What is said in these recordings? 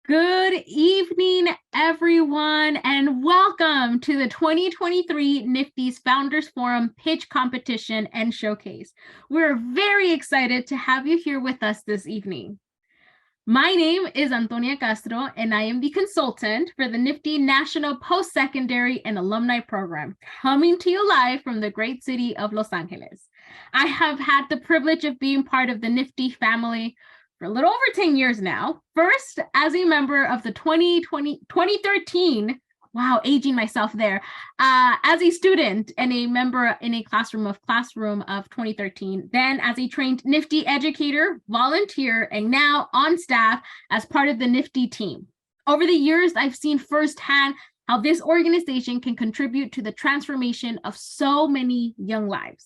Good evening, everyone, and welcome to the 2023 NFTE's Founders Forum Pitch Competition and Showcase. We're very excited to have you here with us this evening. My name is Antonia Castro, and I am the consultant for the NFTE National Post-Secondary and Alumni Program, coming to you live from the great city of Los Angeles. I have had the privilege of being part of the NFTE family for a little over 10 years now. First, as a member of the 2013, wow, aging myself there, as a student and a member in a classroom of 2013, then as a trained NFTE educator, volunteer, and now on staff as part of the NFTE team. Over the years, I've seen firsthand how this organization can contribute to the transformation of so many young lives.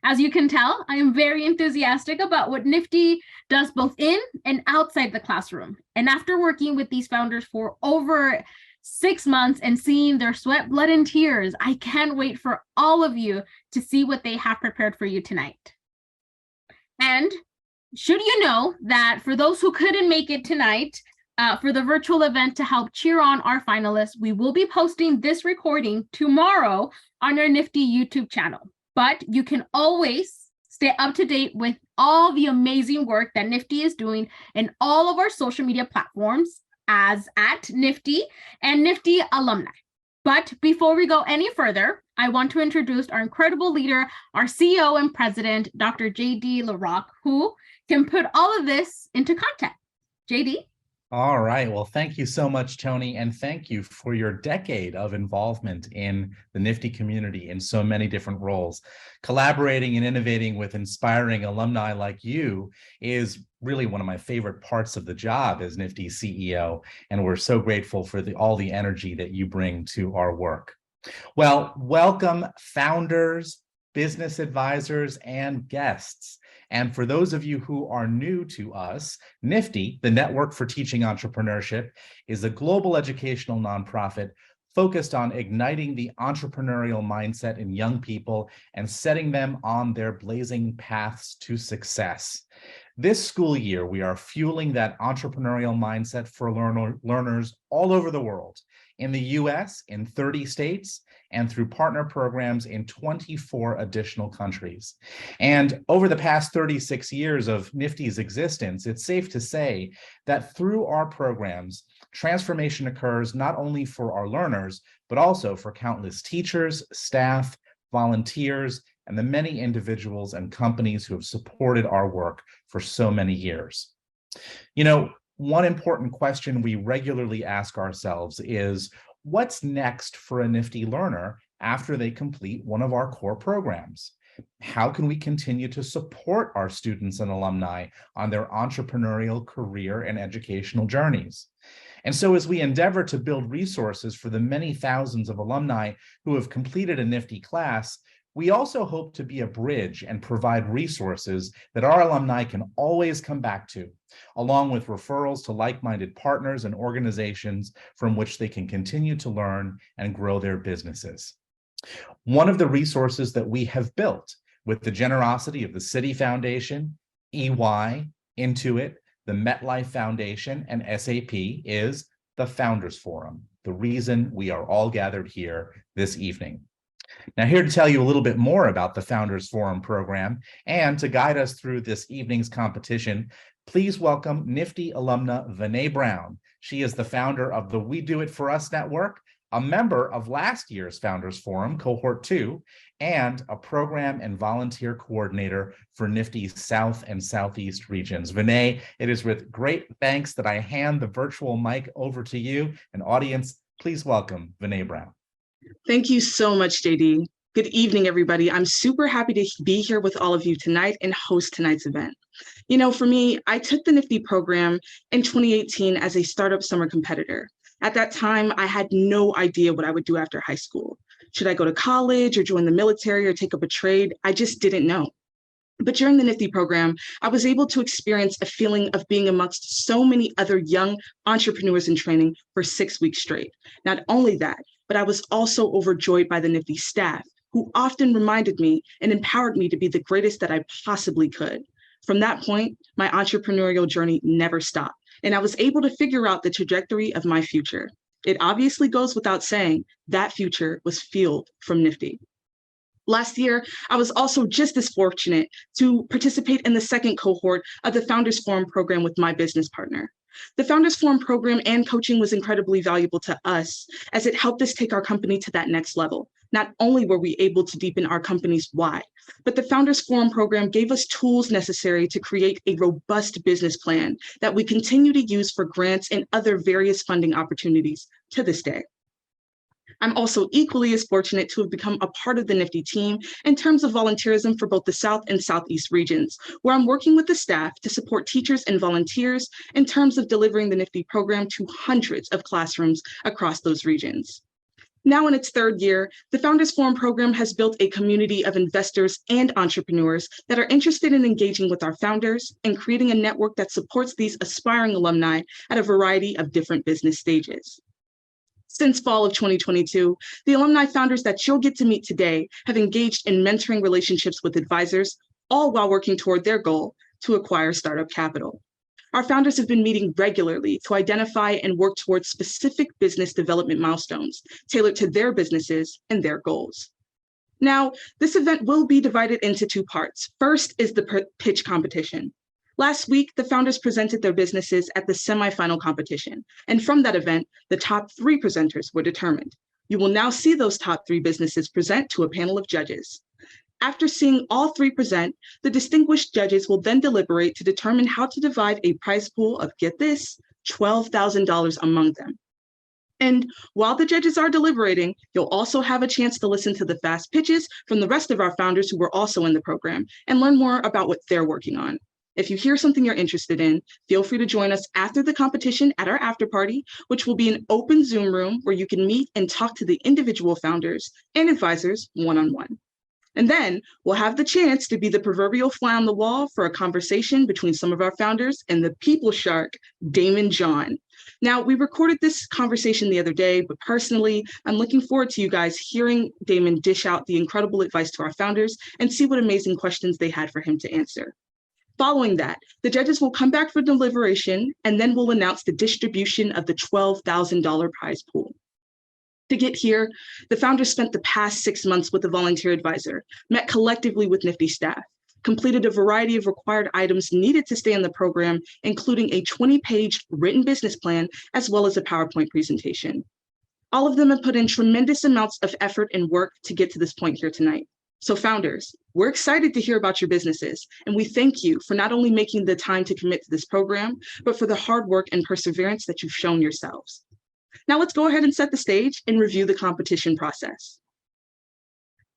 As you can tell, I am very enthusiastic about what NFTE does both in and outside the classroom. And after working with these founders for over 6 months and seeing their sweat, blood, and tears, I can't wait for all of you to see what they have prepared for you tonight. And should you know that for those who couldn't make it tonight, for the virtual event to help cheer on our finalists, we will be posting this recording tomorrow on our NFTE YouTube channel. But you can always stay up to date with all the amazing work that NFTE is doing in all of our social media platforms as at NFTE and NFTE alumni. But before we go any further, I want to introduce our incredible leader, our CEO and president, Dr. JD LaRock, who can put all of this into context. JD? All right. Well, thank you so much, Tony, and thank you for your decade of involvement in the NFTE community in so many different roles. Collaborating and innovating with inspiring alumni like you is really one of my favorite parts of the job as NFTE CEO, and we're so grateful for all the energy that you bring to our work. Well, welcome founders, business advisors, and guests. And for those of you who are new to us, NFTE, the Network for Teaching Entrepreneurship, is a global educational nonprofit focused on igniting the entrepreneurial mindset in young people and setting them on their blazing paths to success. This school year, we are fueling that entrepreneurial mindset for learners all over the world, in the US, in 30 states, and through partner programs in 24 additional countries. And over the past 36 years of NFTE's existence, it's safe to say that through our programs, transformation occurs not only for our learners, but also for countless teachers, staff, volunteers, and the many individuals and companies who have supported our work for so many years. You know, one important question we regularly ask ourselves is, what's next for a NFTE learner after they complete one of our core programs? How can we continue to support our students and alumni on their entrepreneurial career and educational journeys? And so as we endeavor to build resources for the many thousands of alumni who have completed a NFTE class, we also hope to be a bridge and provide resources that our alumni can always come back to, along with referrals to like-minded partners and organizations from which they can continue to learn and grow their businesses. One of the resources that we have built with the generosity of the Citi Foundation, EY, Intuit, the MetLife Foundation, and SAP is the Founders Forum, the reason we are all gathered here this evening. Now, here to tell you a little bit more about the Founders Forum program and to guide us through this evening's competition, please welcome NFTE alumna Vinay Brown. She is the founder of the We Do It For Us network, a member of last year's Founders Forum, Cohort 2, and a program and volunteer coordinator for NFTE's South and Southeast regions. Vinay, it is with great thanks that I hand the virtual mic over to you. And audience, please welcome Vinay Brown. Thank you so much, JD. Good evening, everybody. I'm super happy to be here with all of you tonight and host tonight's event. You know, for me, I took the NFTE program in 2018 as a startup summer competitor. At that time, I had no idea what I would do after high school. Should I go to college or join the military or take up a trade? I just didn't know. But during the NFTE program, I was able to experience a feeling of being amongst so many other young entrepreneurs in training for 6 weeks straight. Not only that, but I was also overjoyed by the NFTE staff, who often reminded me and empowered me to be the greatest that I possibly could. From that point, my entrepreneurial journey never stopped. and I was able to figure out the trajectory of my future. It obviously goes without saying that future was fueled from Nifty. Last year, I was also just as fortunate to participate in the second cohort of the Founders Forum program with my business partner. The Founders Forum program and coaching was incredibly valuable to us as it helped us take our company to that next level. Not only were we able to deepen our company's why, but the Founders Forum program gave us tools necessary to create a robust business plan that we continue to use for grants and other various funding opportunities to this day. I'm also equally as fortunate to have become a part of the Nifty team in terms of volunteerism for both the South and Southeast regions, where I'm working with the staff to support teachers and volunteers in terms of delivering the Nifty program to hundreds of classrooms across those regions. Now in its third year, the Founders Forum program has built a community of investors and entrepreneurs that are interested in engaging with our founders and creating a network that supports these aspiring alumni at a variety of different business stages. Since fall of 2022, the alumni founders that you'll get to meet today have engaged in mentoring relationships with advisors, all while working toward their goal to acquire startup capital. Our founders have been meeting regularly to identify and work towards specific business development milestones tailored to their businesses and their goals. Now, this event will be divided into two parts. First is the pitch competition. Last week, the founders presented their businesses at the semifinal competition, and from that event, the top 3 presenters were determined. You will now see those top 3 businesses present to a panel of judges. After seeing all 3 present, the distinguished judges will then deliberate to determine how to divide a prize pool of, get this, $12,000 among them. And while the judges are deliberating, you'll also have a chance to listen to the fast pitches from the rest of our founders who were also in the program and learn more about what they're working on. If you hear something you're interested in, feel free to join us after the competition at our after party, which will be an open Zoom room where you can meet and talk to the individual founders and advisors one-on-one. And then we'll have the chance to be the proverbial fly on the wall for a conversation between some of our founders and the people shark, Damon John. Now, we recorded this conversation the other day, but personally, I'm looking forward to you guys hearing Damon dish out the incredible advice to our founders and see what amazing questions they had for him to answer. Following that, the judges will come back for deliberation, and then we'll announce the distribution of the $12,000 prize pool. To get here, the founders spent the past 6 months with a volunteer advisor, met collectively with Nifty staff, completed a variety of required items needed to stay in the program, including a 20-page written business plan, as well as a PowerPoint presentation. All of them have put in tremendous amounts of effort and work to get to this point here tonight. So founders, we're excited to hear about your businesses, and we thank you for not only making the time to commit to this program, but for the hard work and perseverance that you've shown yourselves. Now let's go ahead and set the stage and review the competition process.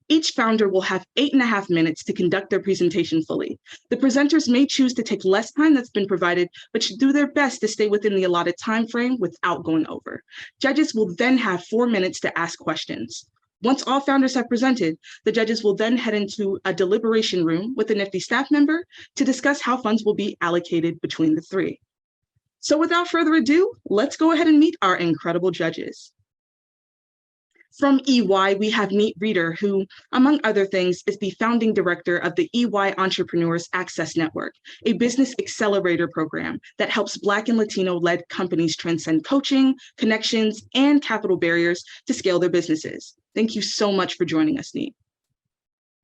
Each founder will have 8.5 minutes to conduct their presentation fully. The presenters may choose to take less time that's been provided, but should do their best to stay within the allotted time frame without going over. Judges will then have 4 minutes to ask questions. Once all founders have presented, the judges will then head into a deliberation room with a Nifty staff member to discuss how funds will be allocated between the 3. So without further ado, let's go ahead and meet our incredible judges. From EY, we have Neat Reader, who, among other things, is the founding director of the EY Entrepreneurs Access Network, a business accelerator program that helps Black and Latino-led companies transcend coaching, connections, and capital barriers to scale their businesses. Thank you so much for joining us, Neat.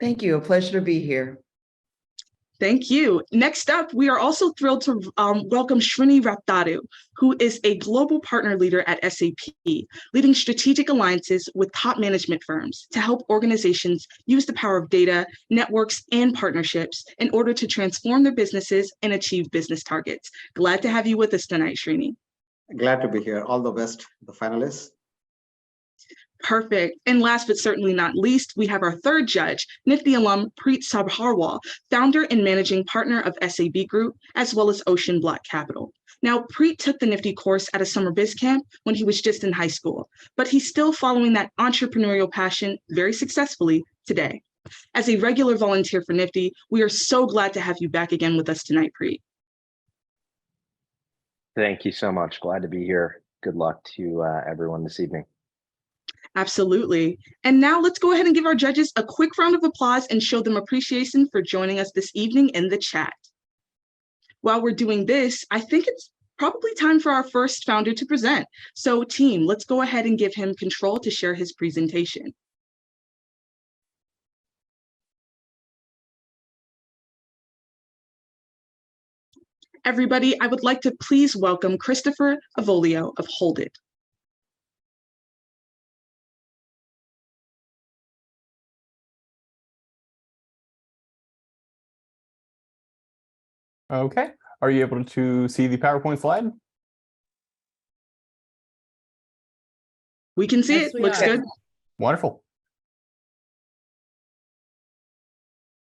Thank you. A pleasure to be here. Thank you. Next up, we are also thrilled to welcome Srini Raptadu, who is a global partner leader at SAP, leading strategic alliances with top management firms to help organizations use the power of data, networks, and partnerships in order to transform their businesses and achieve business targets. Glad to have you with us tonight, Srini. Glad to be here. All the best, the finalists. Perfect. And last but certainly not least, we have our third judge, Nifty alum Preet Sabharwal, founder and managing partner of SAB Group, as well as Ocean Block Capital. Now, Preet took the Nifty course at a summer biz camp when he was just in high school, but he's still following that entrepreneurial passion very successfully today. As a regular volunteer for Nifty, we are so glad to have you back again with us tonight, Preet. Thank you so much. Glad to be here. Good luck to everyone this evening. Absolutely. And now let's go ahead and give our judges a quick round of applause and show them appreciation for joining us this evening in the chat. While we're doing this, I think it's probably time for our first founder to present. So team, let's go ahead and give him control to share his presentation. Everybody, I would like to please welcome Christopher Avolio of Huldit. Okay, are you able to see the PowerPoint slide? We can see Yes, it, we looks are. good. Wonderful.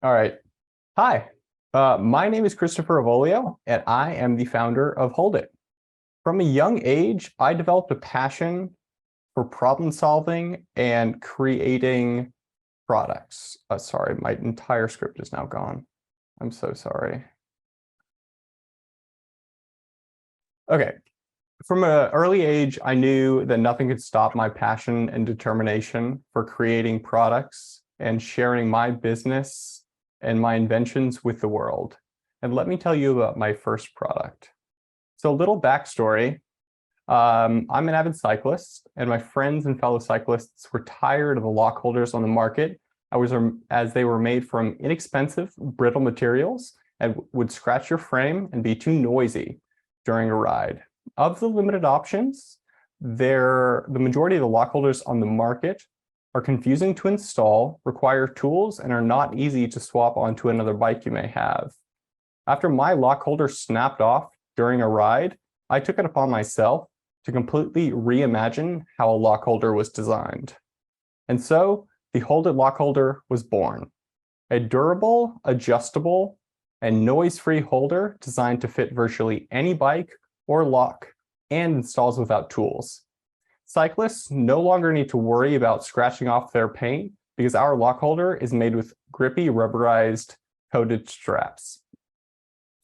All right. Hi, my name is Christopher Avolio, and I am the founder of Huldit. From a young age, I developed a passion for problem solving and creating products. Sorry, my entire script is now gone. I'm so sorry. Okay. From an early age, I knew that nothing could stop my passion and determination for creating products and sharing my business and my inventions with the world. And let me tell you about my first product. So a little backstory. I'm an avid cyclist, and my friends and fellow cyclists were tired of the lock holders on the market as they were made from inexpensive, brittle materials and would scratch your frame and be too noisy during a ride. Of the limited options, the majority of the lock holders on the market are confusing to install, require tools, and are not easy to swap onto another bike you may have. After my lock holder snapped off during a ride, I took it upon myself to completely reimagine how a lock holder was designed. And so the Huldit lock holder was born, a durable, adjustable, and noise-free holder designed to fit virtually any bike or lock and installs without tools. Cyclists no longer need to worry about scratching off their paint because our lock holder is made with grippy rubberized coated straps.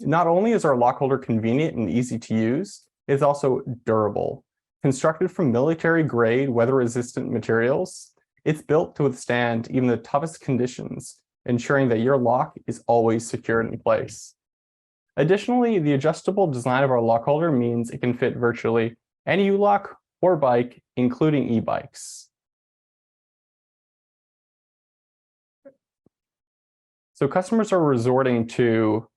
Not only is our lock holder convenient and easy to use, it's also durable. Constructed from military-grade, weather-resistant materials, it's built to withstand even the toughest conditions, ensuring that your lock is always secured in place. Additionally, the adjustable design of our lock holder means it can fit virtually any U-lock or bike, including e-bikes. So customers are resorting to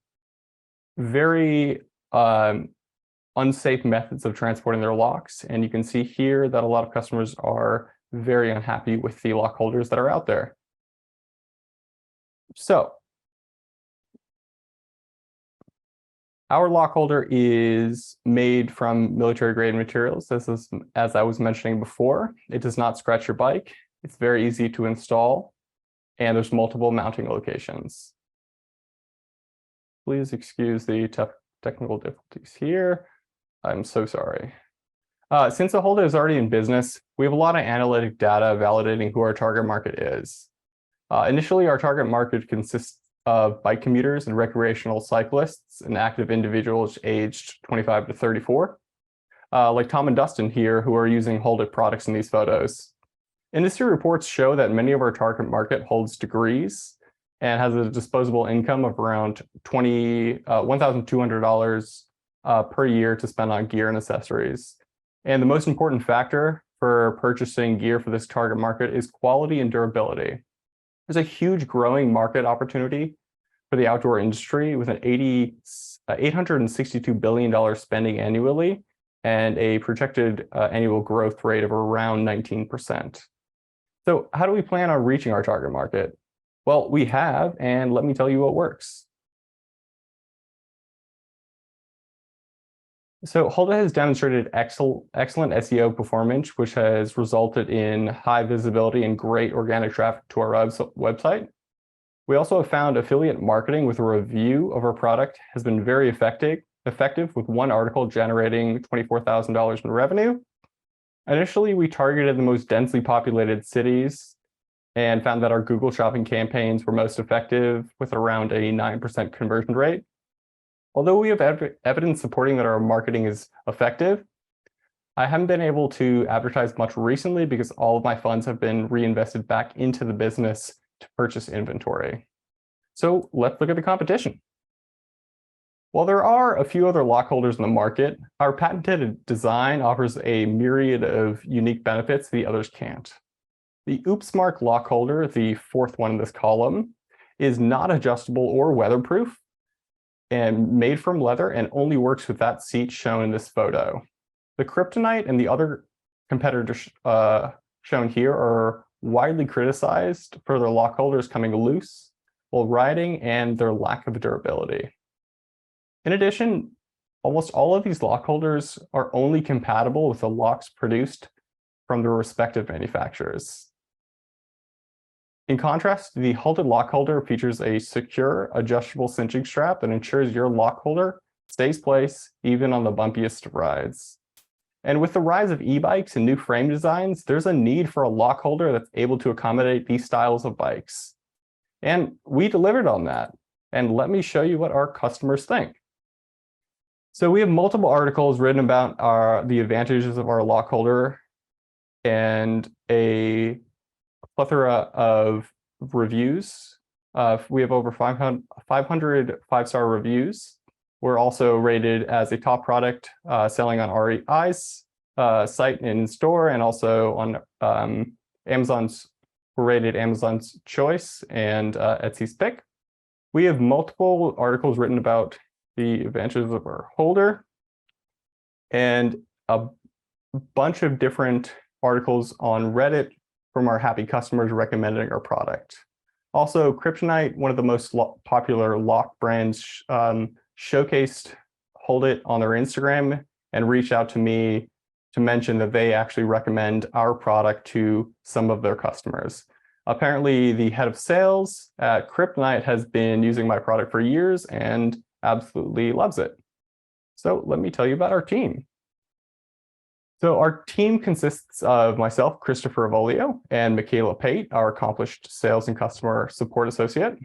very unsafe methods of transporting their locks, and you can see here that a lot of customers are very unhappy with the lock holders that are out there. So our lock holder is made from military-grade materials. This is, as I was mentioning before, it does not scratch your bike. It's very easy to install, and there's multiple mounting locations. Please excuse the technical difficulties here. I'm so sorry. Since the holder is already in business, we have a lot of analytic data validating who our target market is. Initially, our target market consists of bike commuters and recreational cyclists and active individuals aged 25 to 34, like Tom and Dustin here, who are using Huldit products in these photos. Industry reports show that many of our target market holds degrees and has a disposable income of around $1,200 per year to spend on gear and accessories. And the most important factor for purchasing gear for this target market is quality and durability. There's a huge growing market opportunity for the outdoor industry with an $862 billion spending annually and a projected annual growth rate of around 19%. So how do we plan on reaching our target market? Well, we have, and let me tell you what works. So Huldit has demonstrated excellent SEO performance, which has resulted in high visibility and great organic traffic to our website. We also have found affiliate marketing with a review of our product has been very effective with one article generating $24,000 in revenue. Initially, we targeted the most densely populated cities and found that our Google shopping campaigns were most effective with around a 9% conversion rate. Although we have evidence supporting that our marketing is effective, I haven't been able to advertise much recently because all of my funds have been reinvested back into the business to purchase inventory. So let's look at the competition. While there are a few other lock holders in the market, our patented design offers a myriad of unique benefits the others can't. The OopsMark lock holder, the fourth one in this column, is not adjustable or weatherproof and made from leather and only works with that seat shown in this photo. The Kryptonite and the other competitors shown here are widely criticized for their lock holders coming loose while riding and their lack of durability. In addition, almost all of these lock holders are only compatible with the locks produced from their respective manufacturers. In contrast, the Huldit lock holder features a secure, adjustable cinching strap that ensures your lock holder stays placed even on the bumpiest of rides. And with the rise of e-bikes and new frame designs, there's a need for a lock holder that's able to accommodate these styles of bikes. And we delivered on that. And let me show you what our customers think. So we have multiple articles written about the advantages of our lock holder and a plethora of reviews. We have over 500 five-star reviews. We're also rated as a top product selling on REI's site and in store, and also on Amazon's, we're rated Amazon's Choice and Etsy's Pick. We have multiple articles written about the advantages of our holder and a bunch of different articles on Reddit from our happy customers recommending our product. Also, Kryptonite, one of the most popular lock brands, showcased Huldit on their Instagram and reached out to me to mention that they actually recommend our product to some of their customers. Apparently, the head of sales at Kryptonite has been using my product for years and absolutely loves it. So let me tell you about our team. So our team consists of myself, Christopher Avolio, and Michaela Pate, our accomplished sales and customer support associate.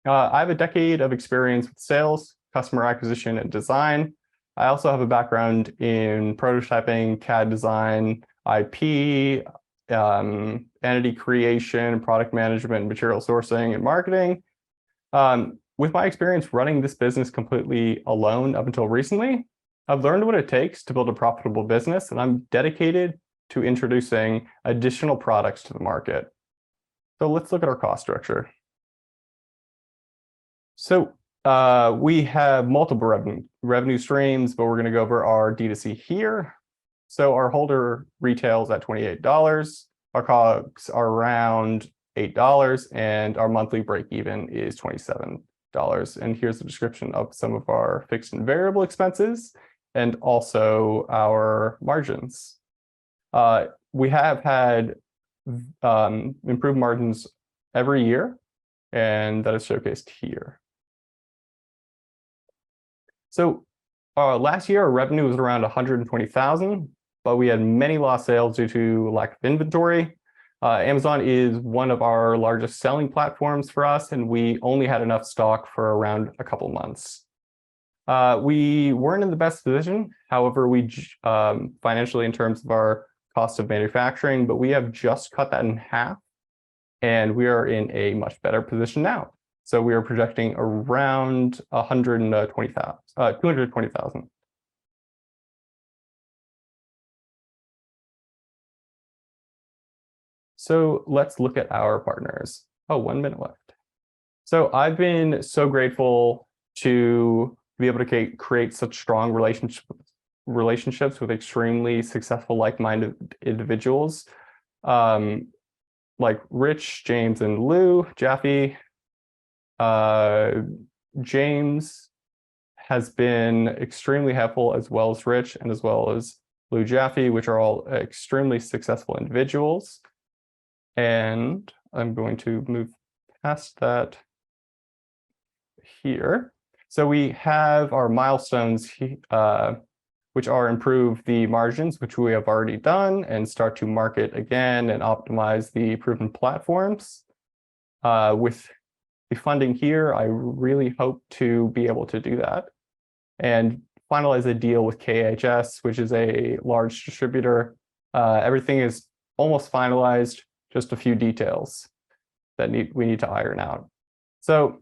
I have a decade of experience with sales, customer acquisition, and design. I also have a background in prototyping, CAD design, IP, entity creation, product management, material sourcing, and marketing. With my experience running this business completely alone up until recently, I've learned what it takes to build a profitable business, and I'm dedicated to introducing additional products to the market. So let's look at our cost structure. So we have multiple revenue streams, but we're going to go over our D2C here. So our holder retails at $28. Our COGS are around $8, and our monthly break even is $27. And here's the description of some of our fixed and variable expenses, and also our margins. We have had improved margins every year, and that is showcased here. So last year, our revenue was around 120,000, but we had many lost sales due to lack of inventory. Amazon is one of our largest selling platforms for us, and we only had enough stock for around a couple months. We weren't in the best position, however, financially in terms of our cost of manufacturing, but we have just cut that in half, and we are in a much better position now. So we are projecting around 220,000. So let's look at our partners. Oh, 1 minute left. So I've been so grateful to be able to create such strong relationships with extremely successful, like-minded individuals, like Rich, James, and Lou Jaffe. James has been extremely helpful, as well as Rich and as well as Lou Jaffe, which are all extremely successful individuals. And I'm going to move past that here. So we have our milestones, which are improve the margins, which we have already done, and start to market again and optimize the proven platforms. With the funding here, I really hope to be able to do that and finalize a deal with KHS, which is a large distributor. Everything is almost finalized, just a few details that we need to iron out. So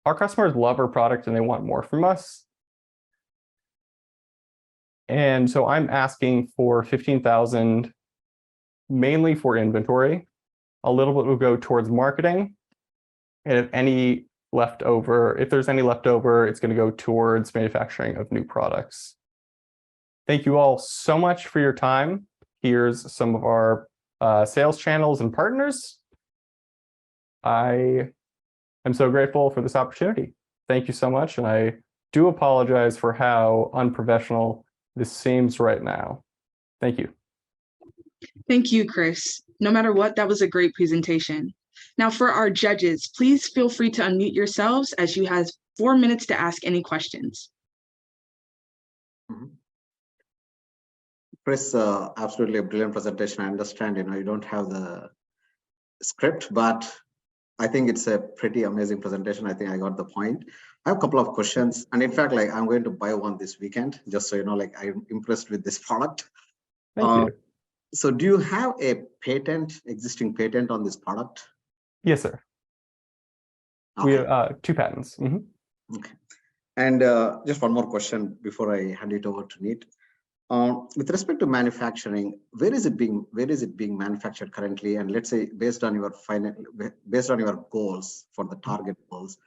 our customers love our product and they want more from us. And so I'm asking for 15,000 mainly for inventory. A little bit will go towards marketing. And if there's any leftover, it's going to go towards manufacturing of new products. Thank you all so much for your time. Here's some of our sales channels and partners. I am so grateful for this opportunity. Thank you so much. And I do apologize for how unprofessional this seems right now. Thank you. Thank you, Chris. No matter what, that was a great presentation. Now for our judges, please feel free to unmute yourselves as you have 4 minutes to ask any questions. Chris, absolutely a brilliant presentation. I understand, you don't have the script, but I think it's a pretty amazing presentation. I think I got the point. I have a couple of questions. And in fact, I'm going to buy one this weekend, just so you know, I'm impressed with this product. Thank you. So do you have a existing patent on this product? Yes, sir. Okay. We have 2 patents. Mm-hmm. Okay. And just one more question before I hand it over to Neat. With respect to manufacturing, where is it being manufactured currently? And let's say based on your goals for the target goals,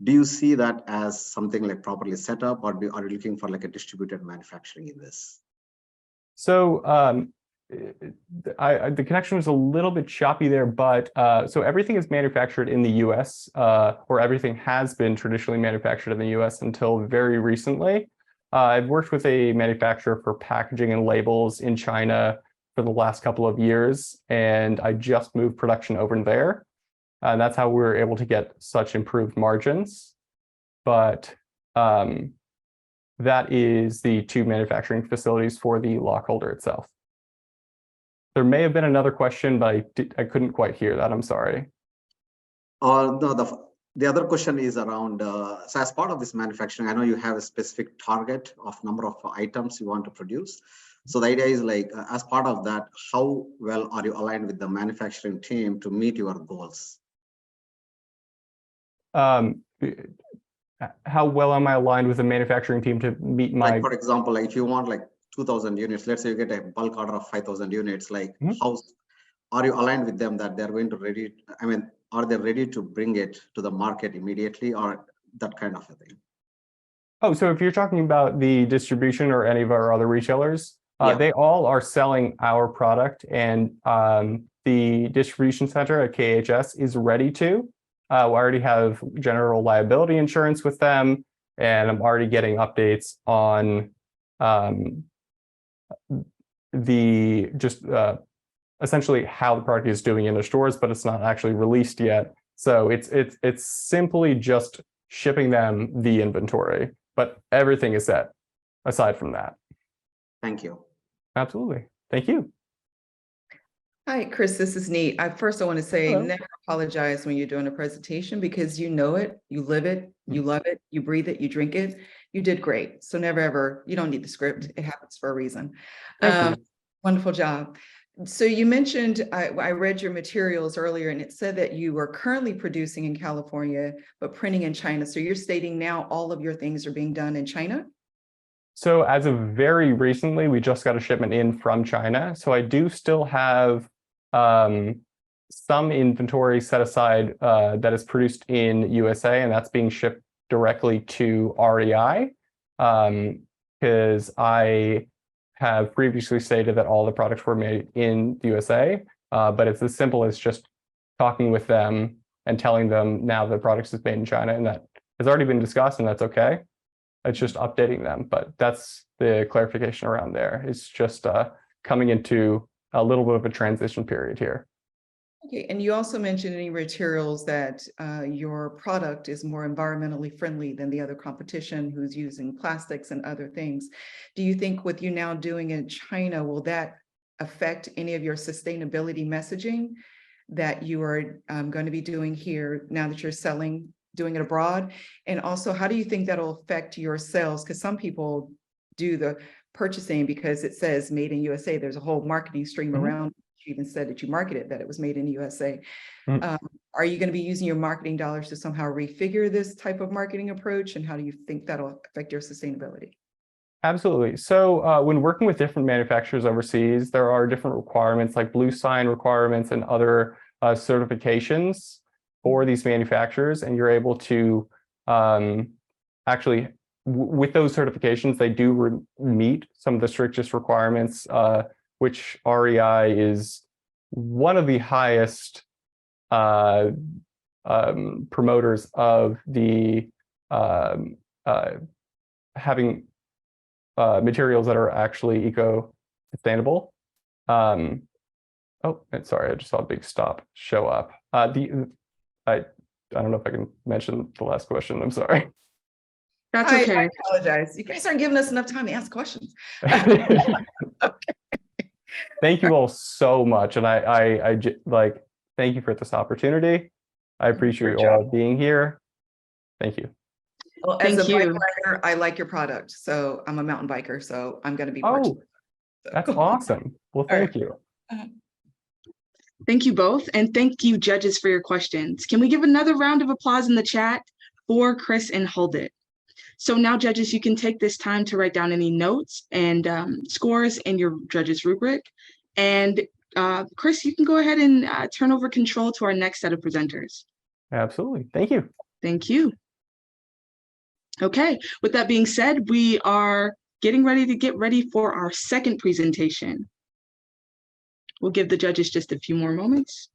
do you see that as something properly set up, or are you looking for a distributed manufacturing in this? So the connection was a little bit choppy there, but so everything is manufactured in the US, or everything has been traditionally manufactured in the US until very recently. I've worked with a manufacturer for packaging and labels in China for the last couple of years, and I just moved production over there. And that's how we were able to get such improved margins. But that is the 2 manufacturing facilities for the lock holder itself. There may have been another question, but I couldn't quite hear that. I'm sorry. No, the other question is around, so as part of this manufacturing, I know you have a specific target of number of items you want to produce. So the idea is as part of that, how well are you aligned with the manufacturing team to meet your goals? How well am I aligned with the manufacturing team to meet my... for example, if you want 2,000 units, let's say you get a bulk order of 5,000 units, how are you aligned with them that they're going to are they ready to bring it to the market immediately, or that kind of a thing? Oh, so if you're talking about the distribution or any of our other retailers, Yeah. They all are selling our product, and the distribution center at KHS is ready to. We already have general liability insurance with them, and I'm already getting updates on essentially how the product is doing in the stores, but it's not actually released yet. So it's simply just shipping them the inventory, but everything is set aside from that. Thank you. Absolutely. Thank you. Hi, Chris, this is Neat. I want to say, Hello. never apologize when you're doing a presentation, because you know it, you live it, you love it, you breathe it, you drink it. You did great. So never ever, you don't need the script. It happens for a reason. Thank you. Wonderful job. So you mentioned, I read your materials earlier, and it said that you are currently producing in California, but printing in China. So you're stating now all of your things are being done in China? So as of very recently, we just got a shipment in from China. So I do still have some inventory set aside that is produced in USA, and that's being shipped directly to REI, because I have previously stated that all the products were made in the USA, but it's as simple as just talking with them and telling them now the product is made in China, and that has already been discussed, and that's okay. It's just updating them, but that's the clarification around there. It's just coming into a little bit of a transition period here. Okay, and you also mentioned in your materials that your product is more environmentally friendly than the other competition who's using plastics and other things. Do you think with you now doing it in China, will that affect any of your sustainability messaging that you are going to be doing here now that you're doing it abroad? And also, how do you think that'll affect your sales? Because some people do the purchasing because it says made in USA. There's a whole marketing stream around. You even said that you marketed that it was made in the USA. Are you going to be using your marketing dollars to somehow refigure this type of marketing approach? And how do you think that'll affect your sustainability? Absolutely. So when working with different manufacturers overseas, there are different requirements like blue sign requirements and other certifications for these manufacturers. And you're able to actually, with those certifications, they do meet some of the strictest requirements, which REI is one of the highest promoters of the having materials that are actually eco-sustainable. Oh, and sorry, I just saw a big stop show up. I don't know if I can mention the last question. I'm sorry. That's okay. I apologize. You guys aren't giving us enough time to ask questions. Thank you all so much, and I like thank you for this opportunity. I appreciate you all being here. Thank you. Well, as a bike rider, I like your product. So I'm a mountain biker, so I'm going to be watching. That's awesome. Well, thank you. Thank you both. And thank you, judges, for your questions. Can we give another round of applause in the chat for Chris and Huldit? So now, judges, you can take this time to write down any notes and scores in your judges rubric. And Chris, you can go ahead and turn over control to our next set of presenters. Absolutely. Thank you. Thank you. Okay, with that being said, we are getting ready for our second presentation. We'll give the judges just a few more moments.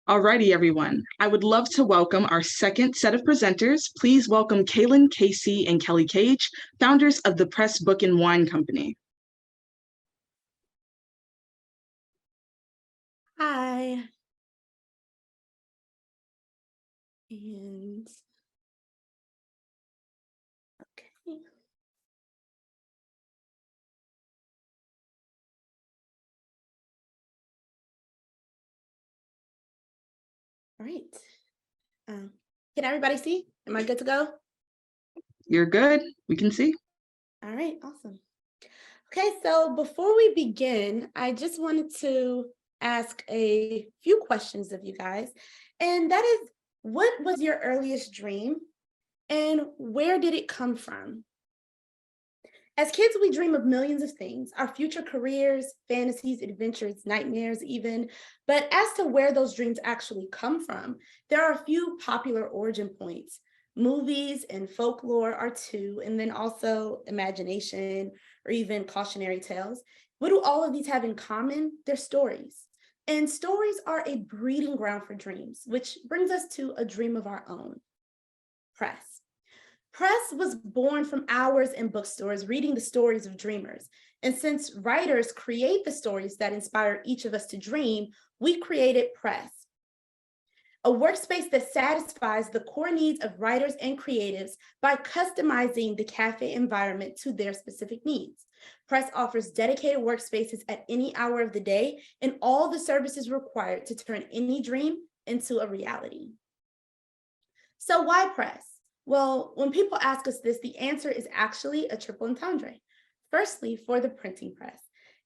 Alrighty, everyone. I would love to welcome our second set of presenters. Please welcome Kailyn, Casey, and Kelly Cage, founders of the Press Book and Wine Company. Hi. And okay. All right. Can everybody see? Am I good to go? You're good. We can see. All right, awesome. Okay, so before we begin, I just wanted to ask a few questions of you guys. And that is, what was your earliest dream and where did it come from? As kids, we dream of millions of things, our future careers, fantasies, adventures, nightmares even. But as to where those dreams actually come from, there are a few popular origin points. Movies and folklore are two, and then also imagination or even cautionary tales. What do all of these have in common? They're stories. And stories are a breeding ground for dreams, which brings us to a dream of our own, press. Press was born from hours in bookstores reading the stories of dreamers. And since writers create the stories that inspire each of us to dream, we created Press, a workspace that satisfies the core needs of writers and creatives by customizing the cafe environment to their specific needs. Press offers dedicated workspaces at any hour of the day and all the services required to turn any dream into a reality. So why Press? Well, when people ask us this, the answer is actually a triple entendre. Firstly, for the printing press,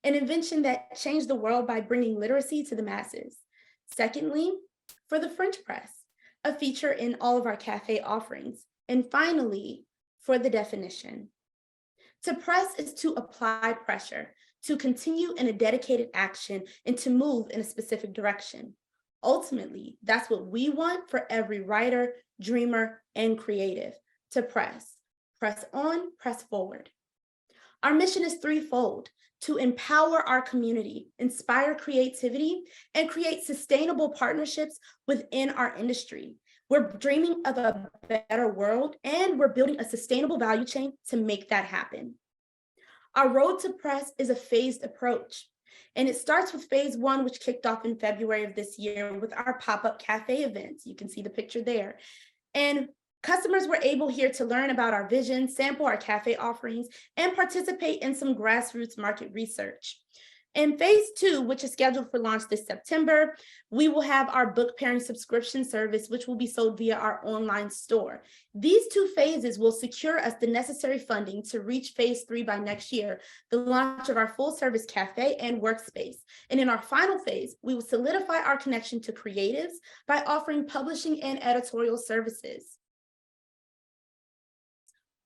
an invention that changed the world by bringing literacy to the masses. Secondly, for the French press, a feature in all of our cafe offerings. And finally, for the definition. To press is to apply pressure, to continue in a dedicated action, and to move in a specific direction. Ultimately, that's what we want for every writer, dreamer, and creative, to press. Press on, press forward. Our mission is threefold: to empower our community, inspire creativity, and create sustainable partnerships within our industry. We're dreaming of a better world, and we're building a sustainable value chain to make that happen. Our road to press is a phased approach. And it starts with phase one, which kicked off in February of this year with our pop-up cafe events. You can see the picture there. And customers were able here to learn about our vision, sample our cafe offerings, and participate in some grassroots market research. In phase 2, which is scheduled for launch this September, we will have our book pairing subscription service, which will be sold via our online store. These 2 phases will secure us the necessary funding to reach phase 3 by next year, the launch of our full service cafe and workspace. And in our final phase, we will solidify our connection to creatives by offering publishing and editorial services.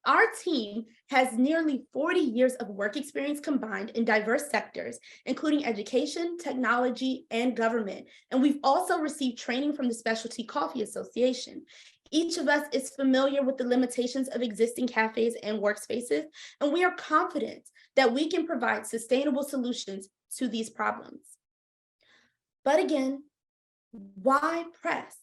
Our team has nearly 40 years of work experience combined in diverse sectors, including education, technology, and government. And we've also received training from the Specialty Coffee Association. Each of us is familiar with the limitations of existing cafes and workspaces, and we are confident that we can provide sustainable solutions to these problems. But again, why press?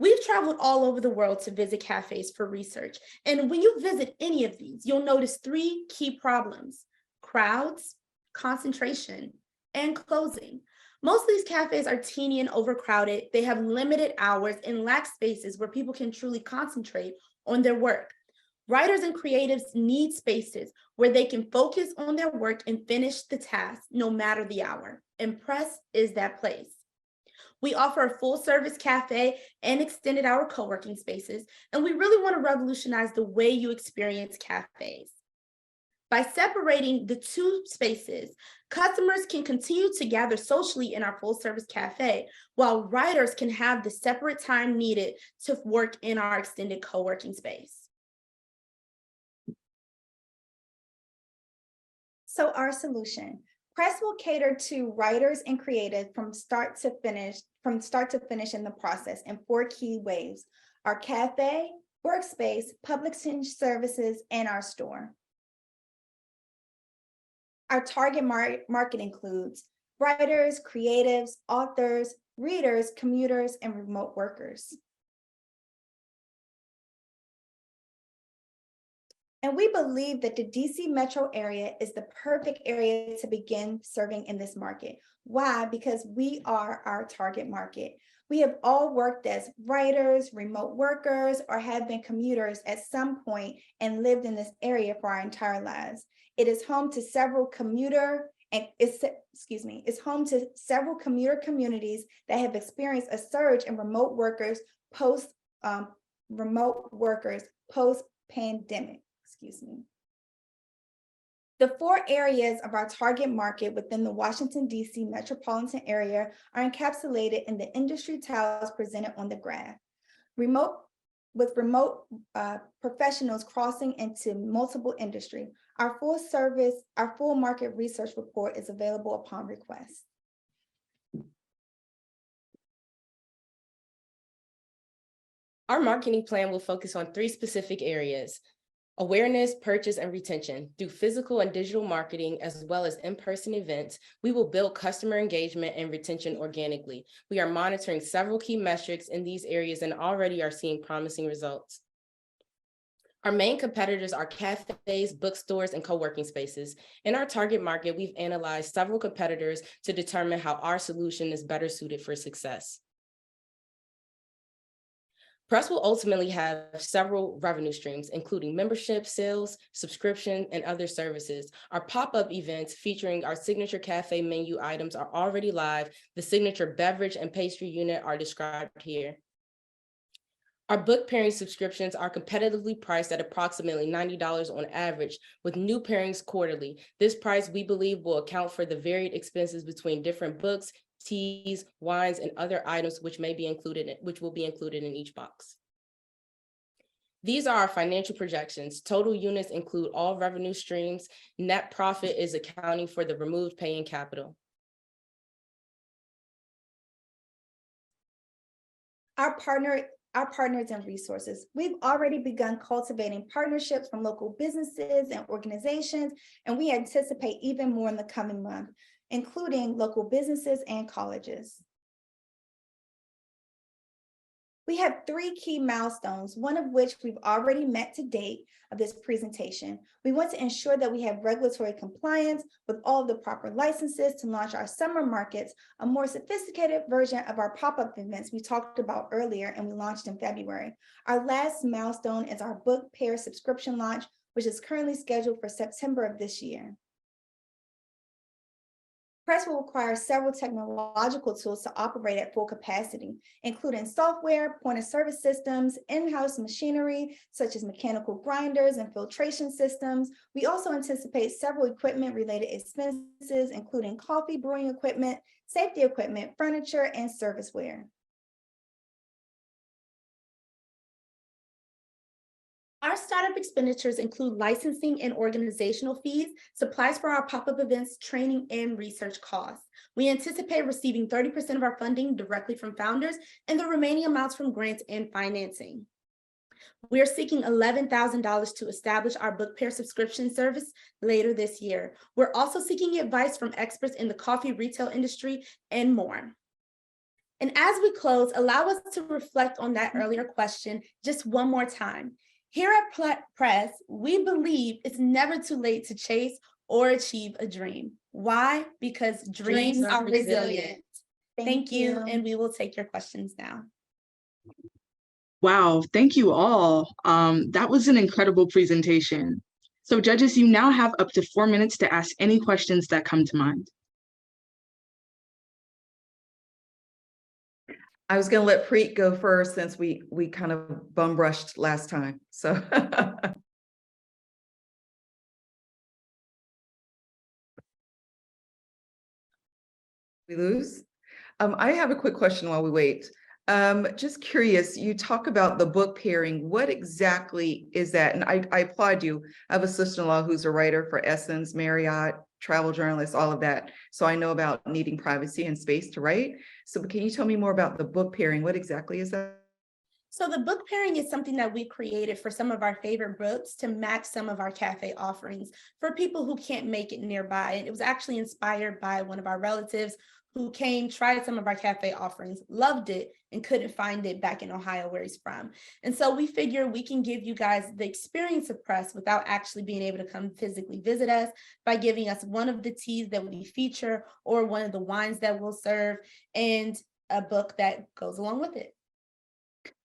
We've traveled all over the world to visit cafes for research. And when you visit any of these, you'll notice 3 key problems: crowds, concentration, and closing. Most of these cafes are teeny and overcrowded. They have limited hours and lack spaces where people can truly concentrate on their work. Writers and creatives need spaces where they can focus on their work and finish the task no matter the hour. And Press is that place. We offer a full service cafe and extended hour co-working spaces, and we really want to revolutionize the way you experience cafes. By separating the 2 spaces, customers can continue to gather socially in our full service cafe, while writers can have the separate time needed to work in our extended co-working space. So our solution. Press will cater to writers and creatives from start to finish in the process in 4 key waves: our cafe, workspace, publishing services, and our store. Our target market includes writers, creatives, authors, readers, commuters, and remote workers. And we believe that the DC metro area is the perfect area to begin serving in this market. Why? Because we are our target market. We have all worked as writers, remote workers, or have been commuters at some point and lived in this area for our entire lives. It is home to several commuter communities that have experienced a surge in remote workers post-pandemic. The 4 areas of our target market within the Washington, D.C. metropolitan area are encapsulated in the industry tiles presented on the graph. Remote professionals crossing into multiple industry. Our full market research report is available upon request. Our marketing plan will focus on 3 specific areas: awareness, purchase, and retention. Through physical and digital marketing, as well as in-person events, we will build customer engagement and retention organically. We are monitoring several key metrics in these areas and already are seeing promising results. Our main competitors are cafes, bookstores, and co-working spaces. In our target market, we've analyzed several competitors to determine how our solution is better suited for success. Press will ultimately have several revenue streams, including membership, sales, subscription, and other services. Our pop-up events featuring our signature cafe menu items are already live. The signature beverage and pastry unit are described here. Our book pairing subscriptions are competitively priced at approximately $90 on average, with new pairings quarterly. This price, we believe, will account for the varied expenses between different books, teas, wines, and other items which will be included in each box. These are our financial projections. Total units include all revenue streams. Net profit is accounting for the removed paying capital. Our partners and resources. We've already begun cultivating partnerships from local businesses and organizations, and we anticipate even more in the coming month, including local businesses and colleges. We have 3 key milestones, one of which we've already met to date of this presentation. We want to ensure that we have regulatory compliance with all of the proper licenses to launch our summer markets, a more sophisticated version of our pop-up events we talked about earlier and we launched in February. Our last milestone is our book pair subscription launch, which is currently scheduled for September of this year. Press will require several technological tools to operate at full capacity, including software, point-of-service systems, in-house machinery, such as mechanical grinders and filtration systems. We also anticipate several equipment-related expenses, including coffee brewing equipment, safety equipment, furniture, and serviceware. Our startup expenditures include licensing and organizational fees, supplies for our pop-up events, training, and research costs. We anticipate receiving 30% of our funding directly from founders and the remaining amounts from grants and financing. We are seeking $11,000 to establish our book pair subscription service later this year. We're also seeking advice from experts in the coffee retail industry and more. And as we close, allow us to reflect on that earlier question just one more time. Here at Press, we believe it's never too late to chase or achieve a dream. Why? Because dreams are resilient. Thank you, and we will take your questions now. Wow, thank you all. That was an incredible presentation. So judges, you now have up to 4 minutes to ask any questions that come to mind. I was going to let Preet go first since we kind of bum rushed last time. So we lose. I have a quick question while we wait. Just curious, you talk about the book pairing. What exactly is that? And I applaud you. I have a sister-in-law who's a writer for Essence, Marriott, travel journalist, all of that. So I know about needing privacy and space to write. So can you tell me more about the book pairing? What exactly is that? So the book pairing is something that we created for some of our favorite books to match some of our cafe offerings for people who can't make it nearby. And it was actually inspired by one of our relatives who came, tried some of our cafe offerings, loved it, and couldn't find it back in Ohio where he's from. And so we figure we can give you guys the experience of Press without actually being able to come physically visit us by giving us one of the teas that we feature or one of the wines that we'll serve and a book that goes along with it.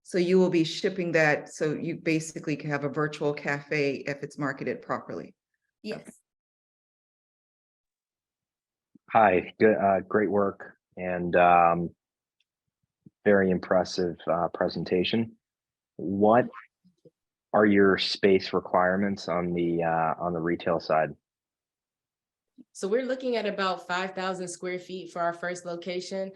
So you will be shipping that, so you basically can have a virtual cafe if it's marketed properly. Yes. Okay. Hi, good, great work and very impressive presentation. What are your space requirements on the retail side? So we're looking at about 5,000 square feet for our first location.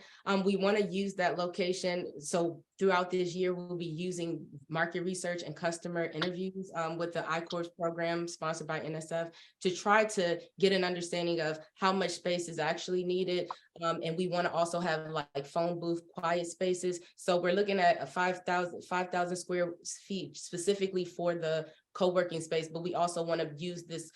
We want to use that location. So throughout this year, we'll be using market research and customer interviews with the iCourse program sponsored by NSF to try to get an understanding of how much space is actually needed. And we want to also have like phone booth quiet spaces. So we're looking at a 5,000 square feet specifically for the co-working space, but we also want to use this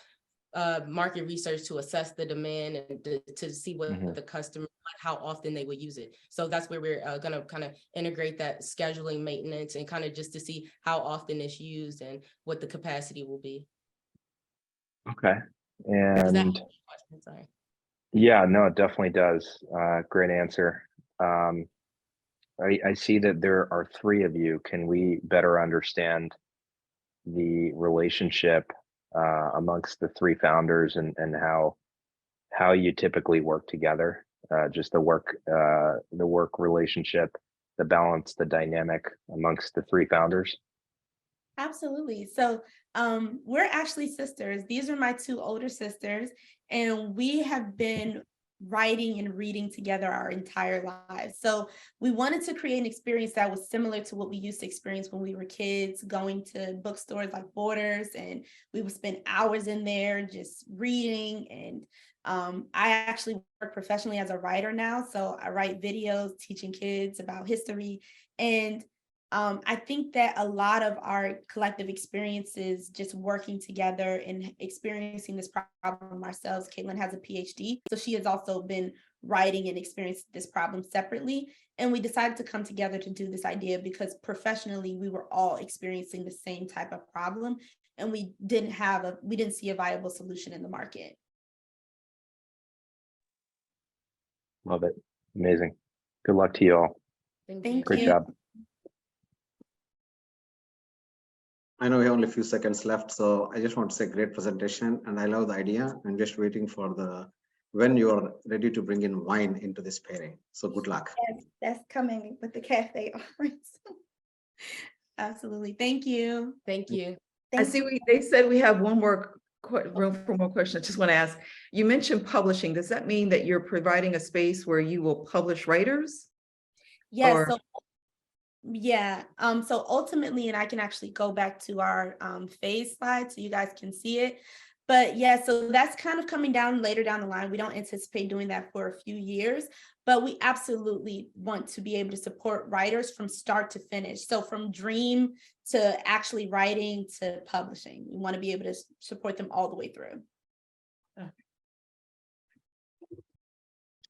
market research to assess the demand and to see what the customer, like how often they would use it. So that's where we're going to kind of integrate that scheduling, maintenance, and kind of just to see how often it's used and what the capacity will be. Okay. And sorry. Yeah, no, it definitely does. Great answer. I see that there are 3 of you. Can we better understand the relationship amongst the 3 founders and how you typically work together, just the work relationship, the balance, the dynamic amongst the 3 founders? Absolutely. So we're actually sisters. These are my 2 older sisters, and we have been writing and reading together our entire lives. So we wanted to create an experience that was similar to what we used to experience when we were kids, going to bookstores like Borders, and we would spend hours in there just reading. And I actually work professionally as a writer now. So I write videos teaching kids about history. And I think that a lot of our collective experiences just working together and experiencing this problem ourselves. Kailyn has a PhD, so she has also been writing and experienced this problem separately. And we decided to come together to do this idea because professionally, we were all experiencing the same type of problem, and we didn't see a viable solution in the market. Love it. Amazing. Good luck to you all. Thank you. Great job. I know we have only a few seconds left, so I just want to say great presentation, and I love the idea. I'm just waiting for the when you're ready to bring in wine into this pairing. So good luck. Yes, that's coming with the cafe offerings. Absolutely. Thank you. Thank you. I see they said we have one more room for more questions. I just want to ask, you mentioned publishing. Does that mean that you're providing a space where you will publish writers? Yes. Or- So yeah. So ultimately, and I can actually go back to our phase slide so you guys can see it. But yeah, so that's kind of coming down later down the line. We don't anticipate doing that for a few years, but we absolutely want to be able to support writers from start to finish. So from dream to actually writing to publishing, we want to be able to support them all the way through.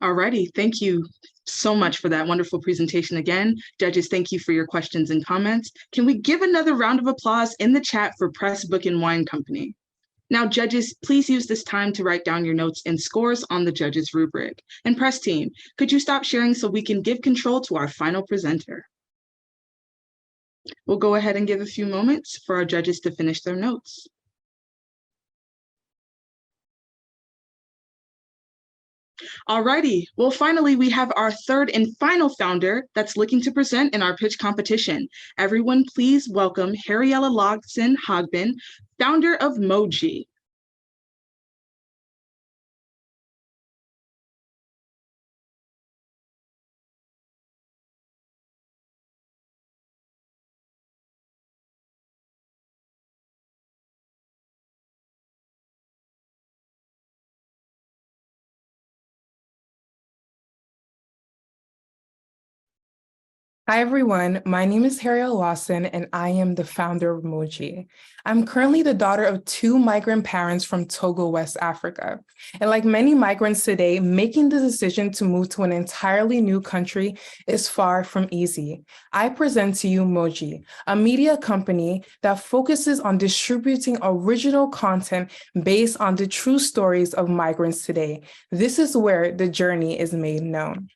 Alrighty, thank you so much for that wonderful presentation again. Judges, thank you for your questions and comments. Can we give another round of applause in the chat for Press Book and Wine Company? Now, judges, please use this time to write down your notes and scores on the judges rubric. And press team, could you stop sharing so we can give control to our final presenter? We'll go ahead and give a few moments for our judges to finish their notes. Alrighty, well, finally, we have our third and final founder that's looking to present in our pitch competition. Everyone, please welcome Hariella Lawson-Hogban, founder of Mö'dji. Hi, everyone. My name is Hariella Lawson, and I am the founder of Mö'dji. I'm currently the daughter of 2 migrant parents from Togo, West Africa. And like many migrants today, making the decision to move to an entirely new country is far from easy. I present to you Mö'dji, a media company that focuses on distributing original content based on the true stories of migrants today. This is where the journey is made known.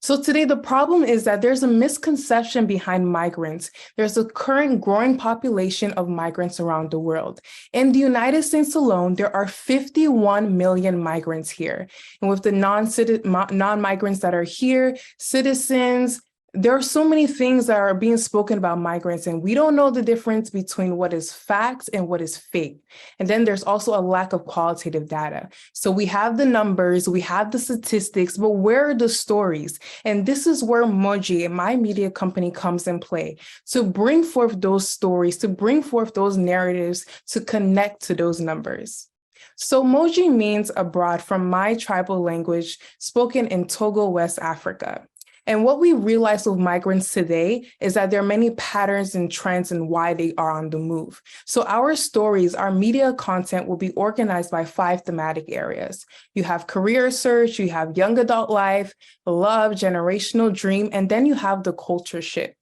So today, the problem is that there's a misconception behind migrants. There's a current growing population of migrants around the world. In the United States alone, there are 51 million migrants here. And with the non-migrants that are here, citizens, there are so many things that are being spoken about migrants, and we don't know the difference between what is fact and what is fake. And then there's also a lack of qualitative data. So we have the numbers, we have the statistics, but where are the stories? And this is where Mö'dji, my media company, comes in play, to bring forth those stories, to bring forth those narratives, to connect to those numbers. So Mö'dji means abroad from my tribal language spoken in Togo, West Africa. And what we realize with migrants today is that there are many patterns and trends and why they are on the move. So our stories, our media content will be organized by 5 thematic areas. You have career search, you have young adult life, love, generational dream, and then you have the culture shift.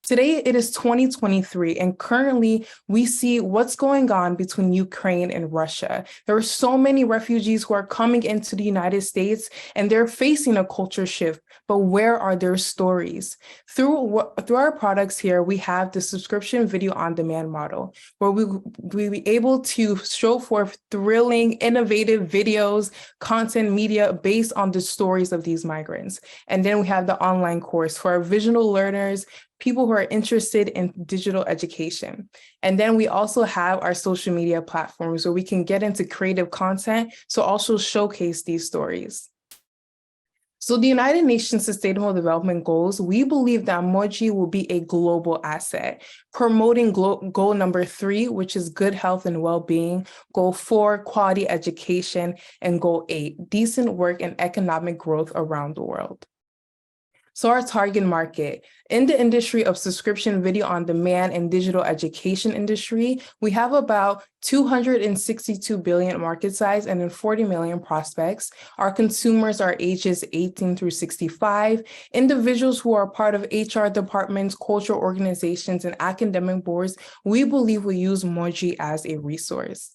Today, it is 2023, and currently we see what's going on between Ukraine and Russia. There are so many refugees who are coming into the United States, and they're facing a culture shift, but where are their stories? Through our products here, we have the subscription video on demand model, where we'll be able to show forth thrilling, innovative videos, content media based on the stories of these migrants. And then we have the online course for our visual learners, people who are interested in digital education. And then we also have our social media platforms where we can get into creative content, so also showcase these stories. So the United Nations Sustainable Development Goals, we believe that Mö'dji will be a global asset, promoting goal number 3, which is good health and well-being, goal 4, quality education, and goal 8, decent work and economic growth around the world. So our target market, in the industry of subscription video on demand and digital education industry, we have about 262 billion market size and then 40 million prospects. Our consumers are ages 18 through 65, individuals who are part of HR departments, cultural organizations, and academic boards. We believe we use Mö'dji as a resource.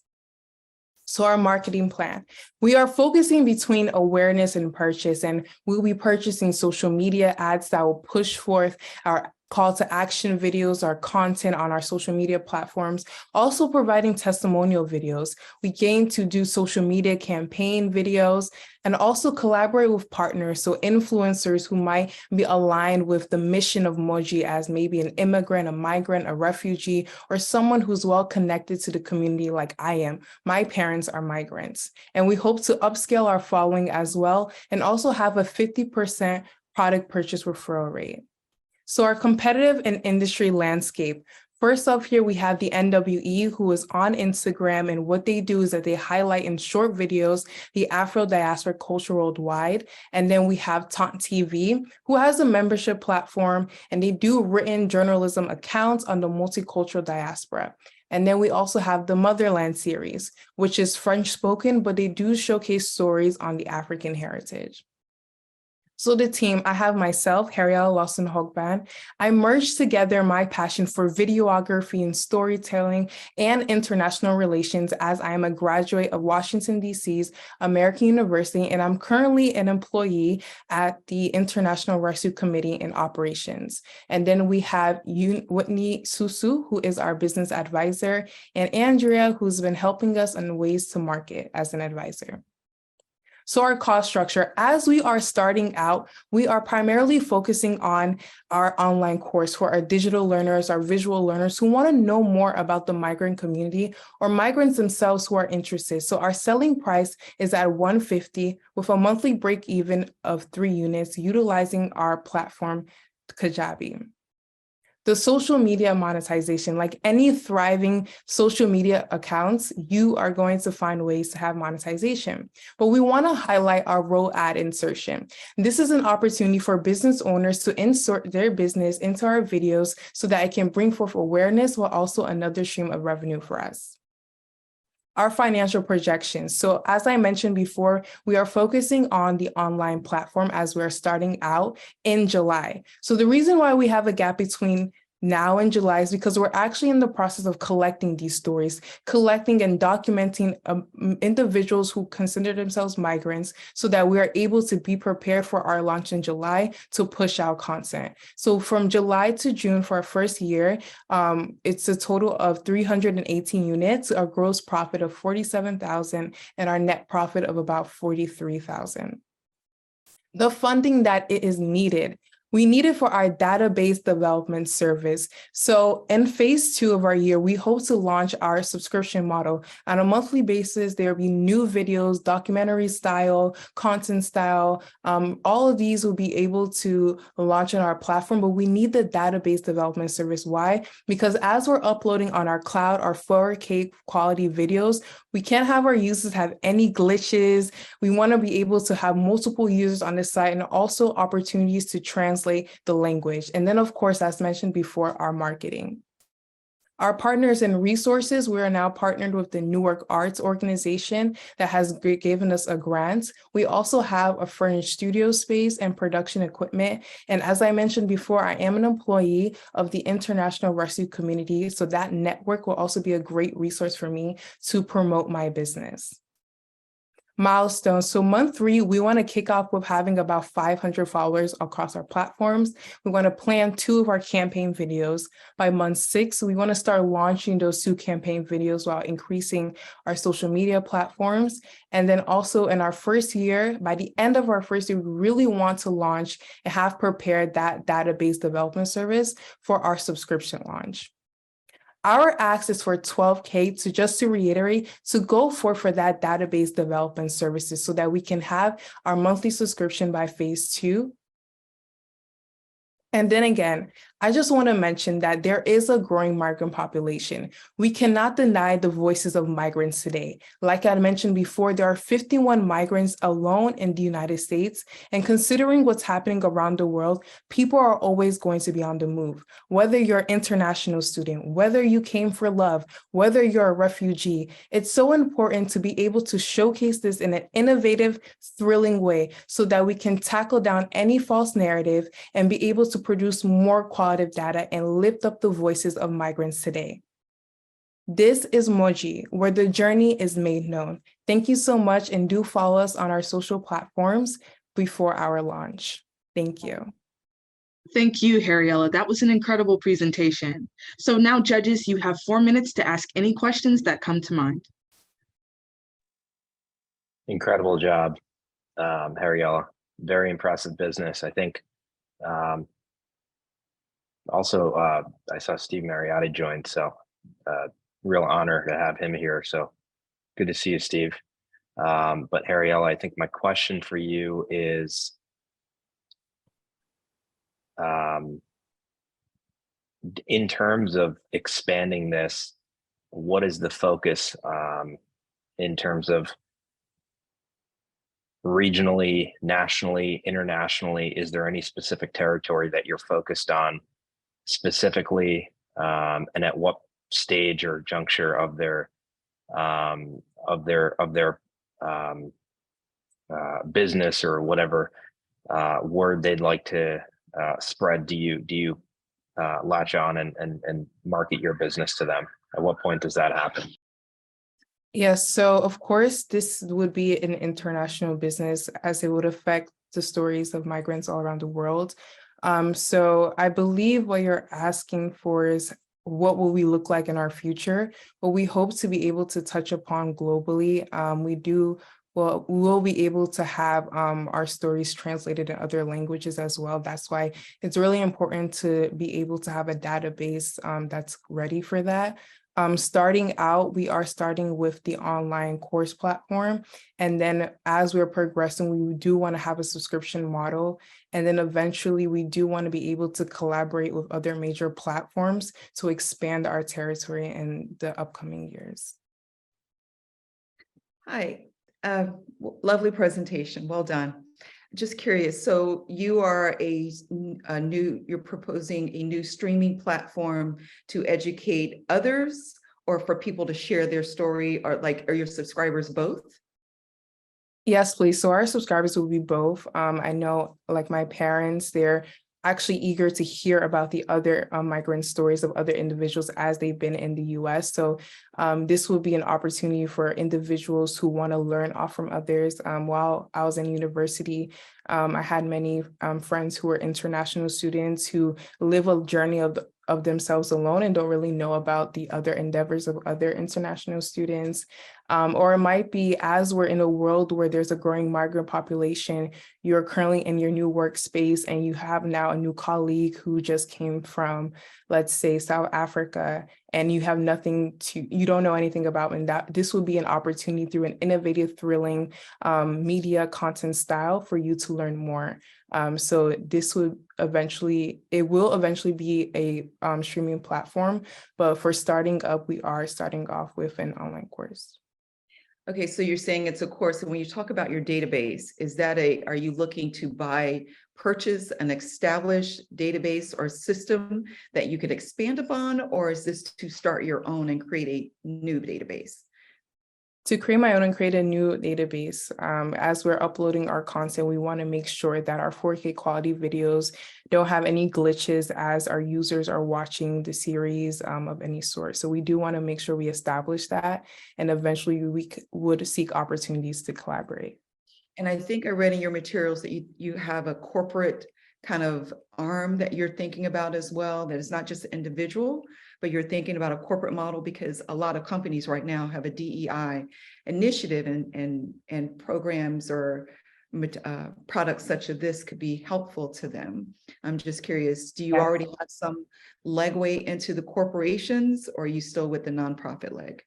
So our marketing plan, we are focusing between awareness and purchase, and we'll be purchasing social media ads that will push forth our call to action videos or content on our social media platforms, also providing testimonial videos. We gain to do social media campaign videos and also collaborate with partners, so influencers who might be aligned with the mission of Mö'dji as maybe an immigrant, a migrant, a refugee, or someone who's well connected to the community like I am. My parents are migrants. And we hope to upscale our following as well and also have a 50% product purchase referral rate. So our competitive and industry landscape. First up here, we have the NWE, who is on Instagram, and what they do is that they highlight in short videos the Afro-diasporic culture worldwide. And then we have Taunt TV, who has a membership platform, and they do written journalism accounts on the multicultural diaspora. And then we also have the Motherland series, which is French spoken, but they do showcase stories on the African heritage. So the team, I have myself, Hariella Lawson-Hogban. I merged together my passion for videography and storytelling and international relations as I am a graduate of Washington, D.C.'s American University, and I'm currently an employee at the International Rescue Committee in Operations. And then we have Whitney Susu, who is our business advisor, and Andrea, who's been helping us on ways to market as an advisor. So our cost structure, as we are starting out, we are primarily focusing on our online course for our digital learners, our visual learners who want to know more about the migrant community or migrants themselves who are interested. So our selling price is at $150 with a monthly break even of 3 units utilizing our platform, Kajabi. The social media monetization, like any thriving social media accounts, you are going to find ways to have monetization. But we want to highlight our role ad insertion. This is an opportunity for business owners to insert their business into our videos so that it can bring forth awareness while also another stream of revenue for us. Our financial projections. So as I mentioned before, we are focusing on the online platform as we're starting out in July. So the reason why we have a gap between now in July is because we're actually in the process of collecting these stories, collecting and documenting individuals who consider themselves migrants so that we are able to be prepared for our launch in July to push out content. So from July to June for our first year, it's a total of 318 units, a gross profit of $47,000 and our net profit of about $43,000. The funding that it is needed. We need it for our database development service. So in phase 2 of our year, we hope to launch our subscription model. On a monthly basis, there will be new videos, documentary style, content style. All of these will be able to launch on our platform, but we need the database development service. Why? Because as we're uploading on our cloud, our 4K quality videos, we can't have our users have any glitches. We want to be able to have multiple users on the site and also opportunities to translate the language. And then, of course, as mentioned before, our marketing. Our partners and resources, we are now partnered with the Newark Arts organization that has given us a grant. We also have a furnished studio space and production equipment. And as I mentioned before, I am an employee of the International Rescue Community. So that network will also be a great resource for me to promote my business. Milestones. So month 3, we want to kick off with having about 500 followers across our platforms. We want to plan 2 of our campaign videos. By month 6, we want to start launching those 2 campaign videos while increasing our social media platforms. And then also in our first year, by the end of our first year, we really want to launch and have prepared that database development service for our subscription launch. Our ask is for $12K to reiterate, to go for that database development services so that we can have our monthly subscription by phase 2. And then again, I just want to mention that there is a growing migrant population. We cannot deny the voices of migrants today. Like I mentioned before, there are 51 migrants alone in the United States. And considering what's happening around the world, people are always going to be on the move. Whether you're an international student, whether you came for love, whether you're a refugee, it's so important to be able to showcase this in an innovative, thrilling way so that we can tackle down any false narrative and be able to produce more qualitative data and lift up the voices of migrants today. This is Mö'dji, where the journey is made known. Thank you so much, and do follow us on our social platforms before our launch. Thank you. Thank you, Hariella. That was an incredible presentation. So now, judges, you have 4 minutes to ask any questions that come to mind. Incredible job, Hariella. Very impressive business. I think also I saw Steve Mariotti join, so real honor to have him here. So good to see you, Steve. But Hariella, I think my question for you is, in terms of expanding this, what is the focus in terms of regionally, nationally, internationally? Is there any specific territory that you're focused on specifically, and at what stage or juncture of their business or whatever word they'd like to spread? Do you latch on and market your business to them? At what point does that happen? Yes, so of course, this would be an international business as it would affect the stories of migrants all around the world. So I believe what you're asking for is what will we look like in our future? What we hope to be able to touch upon globally. We'll be able to have our stories translated in other languages as well. That's why it's really important to be able to have a database that's ready for that. Starting out, we are starting with the online course platform. And then as we're progressing, we do want to have a subscription model. And then eventually we do want to be able to collaborate with other major platforms to expand our territory in the upcoming years. Hi, lovely presentation. Well done. Just curious. So you are you're proposing a new streaming platform to educate others, or for people to share their story, or are your subscribers both? Yes, please. So our subscribers will be both. I know like my parents, they're actually eager to hear about the other migrant stories of other individuals as they've been in the US. So this will be an opportunity for individuals who want to learn off from others. While I was in university, I had many friends who were international students who live a journey of themselves alone and don't really know about the other endeavors of other international students. Or it might be, as we're in a world where there's a growing migrant population, you're currently in your new workspace and you have now a new colleague who just came from, let's say, South Africa, and you have you don't know anything about, and that this will be an opportunity through an innovative, thrilling media content style for you to learn more. So this will eventually be a streaming platform, but for starting up, we are starting off with an online course. Okay, so you're saying it's a course, and when you talk about your database, are you looking to purchase an established database or system that you could expand upon, or is this to start your own and create a new database? To create my own and create a new database. As we're uploading our content, we want to make sure that our 4K quality videos don't have any glitches as our users are watching the series of any sort. So we do want to make sure we establish that, and eventually we would seek opportunities to collaborate. And I think I read in your materials that you have a corporate kind of arm that you're thinking about as well, that is not just individual, but you're thinking about a corporate model, because a lot of companies right now have a DEI initiative, and programs or products such as this could be helpful to them. I'm just curious, do you already have some legway into the corporations, or are you still with the nonprofit leg?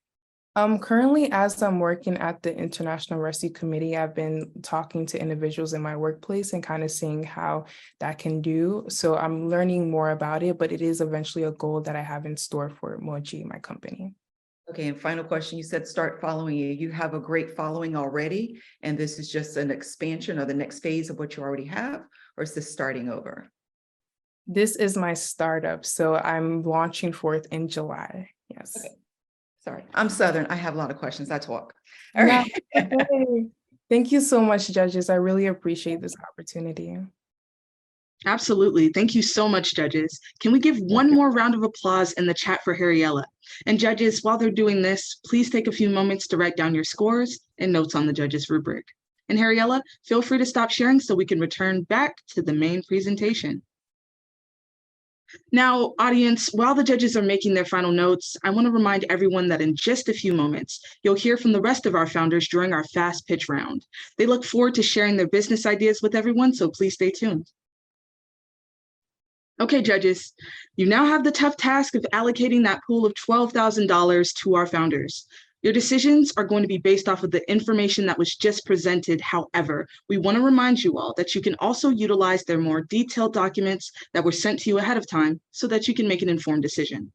Currently, as I'm working at the International Rescue Committee, I've been talking to individuals in my workplace and kind of seeing how that can do. So I'm learning more about it, but it is eventually a goal that I have in store for Mö'dji, my company. Okay, and final question, you said start following you. You have a great following already, and this is just an expansion or the next phase of what you already have, or is this starting over? This is my startup, so I'm launching forth in July, yes. Okay. Sorry, I'm Southern. I have a lot of questions. I talk. All right. Thank you so much, judges. I really appreciate this opportunity. Absolutely. Thank you so much, judges. Can we give one more round of applause in the chat for Hariella? And judges, while they're doing this, please take a few moments to write down your scores and notes on the judges rubric. And Hariella, feel free to stop sharing so we can return back to the main presentation. Now, audience, while the judges are making their final notes, I want to remind everyone that in just a few moments, you'll hear from the rest of our founders during our fast pitch round. They look forward to sharing their business ideas with everyone, so please stay tuned. Okay, judges, you now have the tough task of allocating that pool of $12,000 to our founders. Your decisions are going to be based off of the information that was just presented. However, we want to remind you all that you can also utilize their more detailed documents that were sent to you ahead of time so that you can make an informed decision.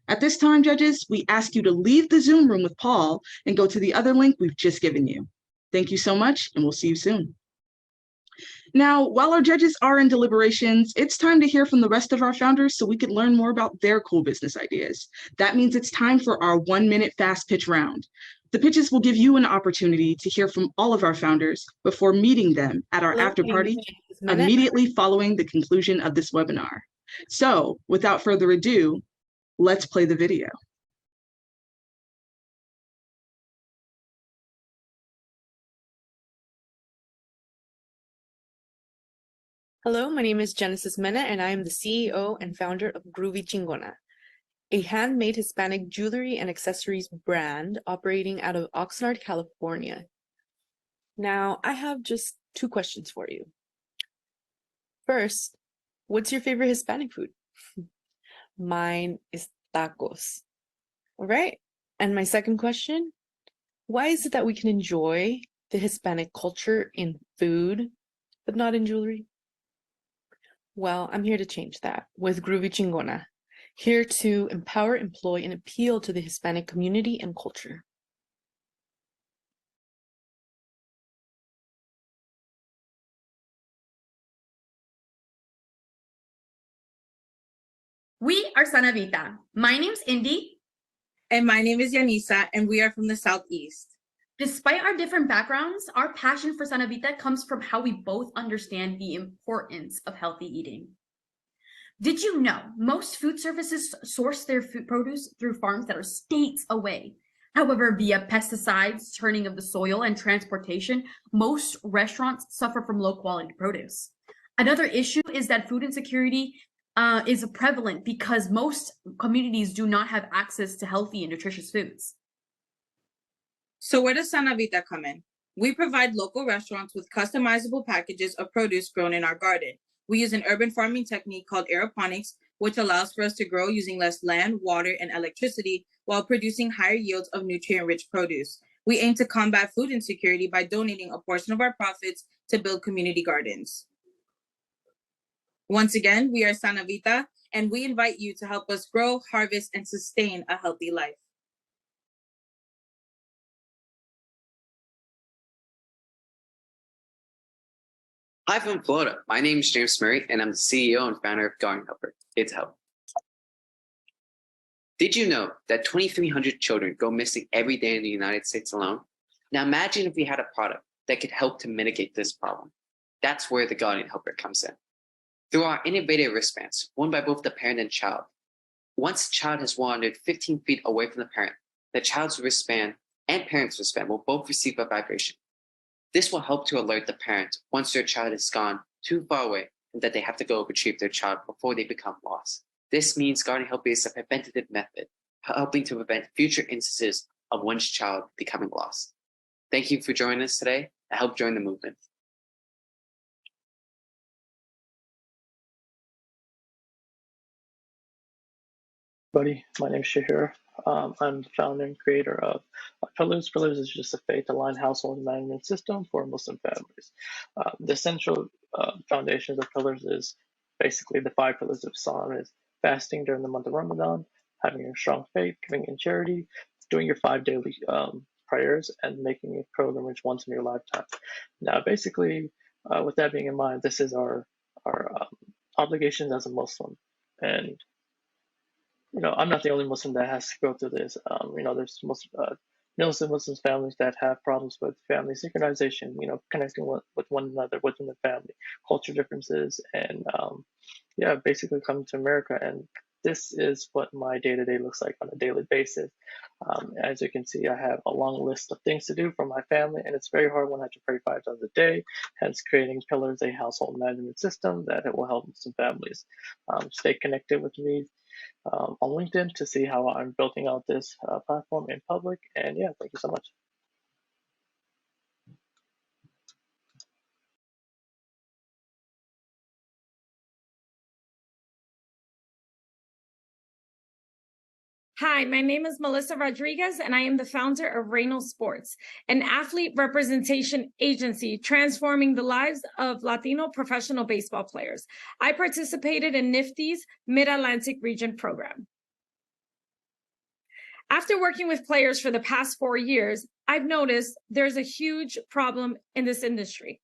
At this time, judges, we ask you to leave the Zoom room with Paul and go to the other link we've just given you. Thank you so much, and we'll see you soon. Now, while our judges are in deliberations, it's time to hear from the rest of our founders so we could learn more about their cool business ideas. That means it's time for our 1-minute fast pitch round. The pitches will give you an opportunity to hear from all of our founders before meeting them at our after party immediately following the conclusion of this webinar. So, without further ado, let's play the video. Hello, my name is Genesis Mena, and I am the CEO and founder of Groovy Chingona, a handmade Hispanic jewelry and accessories brand operating out of Oxnard, California. Now, I have just 2 questions for you. First, what's your favorite Hispanic food? Mine is tacos. All right. And my second question, why is it that we can enjoy the Hispanic culture in food, but not in jewelry? Well, I'm here to change that with Groovy Chingona, here to empower, employ, and appeal to the Hispanic community and culture. We are Sana Vita. My name's Indy. And my name is Yanisa, and we are from the Southeast. Despite our different backgrounds, our passion for Sana Vita comes from how we both understand the importance of healthy eating. Did you know most food services source their food produce through farms that are states away? However, via pesticides, turning of the soil, and transportation, most restaurants suffer from low quality produce. Another issue is that food insecurity is prevalent because most communities do not have access to healthy and nutritious foods. So where does Sana Vita come in? We provide local restaurants with customizable packages of produce grown in our garden. We use an urban farming technique called aeroponics, which allows for us to grow using less land, water, and electricity while producing higher yields of nutrient-rich produce. We aim to combat food insecurity by donating a portion of our profits to build community gardens. Once again, we are Sana Vita, and we invite you to help us grow, harvest, and sustain a healthy life. Hi from Florida. My name is James Murray, and I'm the CEO and founder of Garden Helper. It's help. Did you know that 2,300 children go missing every day in the United States alone? Now imagine if we had a product that could help to mitigate this problem. That's where the Garden Helper comes in. Through our innovative wristbands, worn by both the parent and child. Once the child has wandered 15 feet away from the parent, the child's wristband and parent's wristband will both receive a vibration. This will help to alert the parent once their child has gone too far away and that they have to go retrieve their child before they become lost. This means Garden Helper is a preventative method, helping to prevent future instances of one's child becoming lost. Thank you for joining us today. I help join the movement. Buddy, my name is Shahir. I'm the founder and creator of Pillars. Pillars is just a faith-aligned household management system for Muslim families. The central foundations of Pillars is basically the 5 pillars of Islam: is fasting during the month of Ramadan, having a strong faith, giving in charity, doing your 5 daily prayers, and making a pilgrimage once in your lifetime. Now, basically, with that being in mind, this is our obligations as a Muslim. And I'm not the only Muslim that has to go through this. There's millions of Muslim families that have problems with family synchronization, connecting with one another within the family, culture differences, and basically coming to America and this is what my day-to-day looks like on a daily basis. As you can see, I have a long list of things to do for my family, and it's very hard 135 times a day, hence creating Pillars, a household management system that it will help some families. Stay connected with me on LinkedIn to see how I'm building out this platform in public. And yeah, thank you so much. Hi, my name is Melissa Rodriguez, and I am the founder of Reynolds Sports, an athlete representation agency transforming the lives of Latino professional baseball players. I participated in NFTE's Mid-Atlantic Region program. After working with players for the past 4 years, I've noticed there's a huge problem in this industry.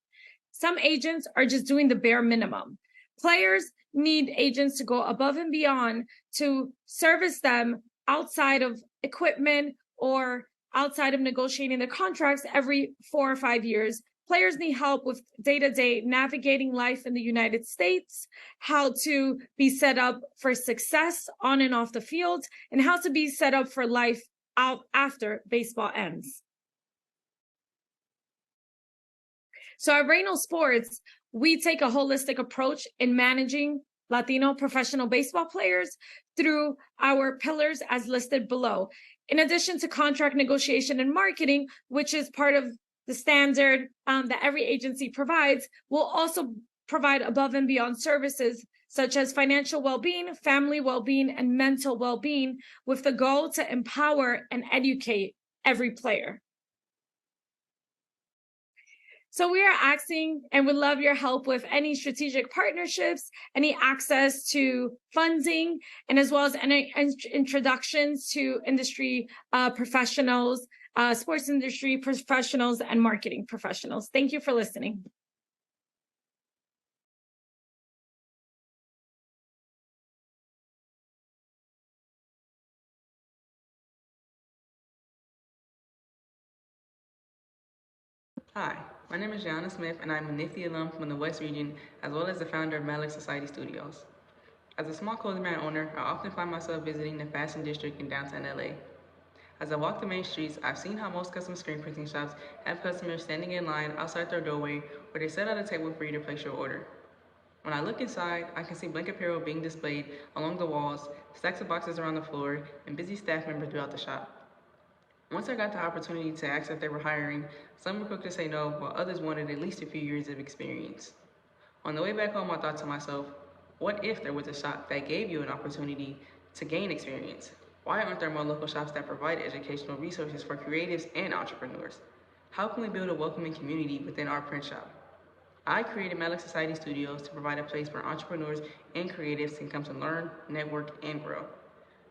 Some agents are just doing the bare minimum. Players need agents to go above and beyond to service them outside of equipment or outside of negotiating the contracts every 4 or 5 years. Players need help with day-to-day navigating life in the United States, how to be set up for success on and off the field, and how to be set up for life out after baseball ends. So at Reynolds Sports, we take a holistic approach in managing Latino professional baseball players through our pillars as listed below. In addition to contract negotiation and marketing, which is part of the standard that every agency provides, we'll also provide above and beyond services such as financial well-being, family well-being, and mental well-being, with the goal to empower and educate every player. So we are asking and would love your help with any strategic partnerships, any access to funding, and as well as any introductions to industry professionals, sports industry professionals, and marketing professionals. Thank you for listening. Hi, my name is Gianna Smith, and I'm a NFTE alum from the West Region, as well as the founder of MetLife Society Studios. As a small clothing brand owner, I often find myself visiting the fashion district in downtown LA. As I walk the main streets, I've seen how most custom screen printing shops have customers standing in line outside their doorway, where they set out a table for you to place your order. When I look inside, I can see blanket apparel being displayed along the walls, stacks of boxes around the floor, and busy staff members throughout the shop. Once I got the opportunity to ask if they were hiring, some were quick to say no, while others wanted at least a few years of experience. On the way back home, I thought to myself, what if there was a shop that gave you an opportunity to gain experience? Why aren't there more local shops that provide educational resources for creatives and entrepreneurs? How can we build a welcoming community within our print shop? I created MetLife Society Studios to provide a place where entrepreneurs and creatives can come to learn, network, and grow.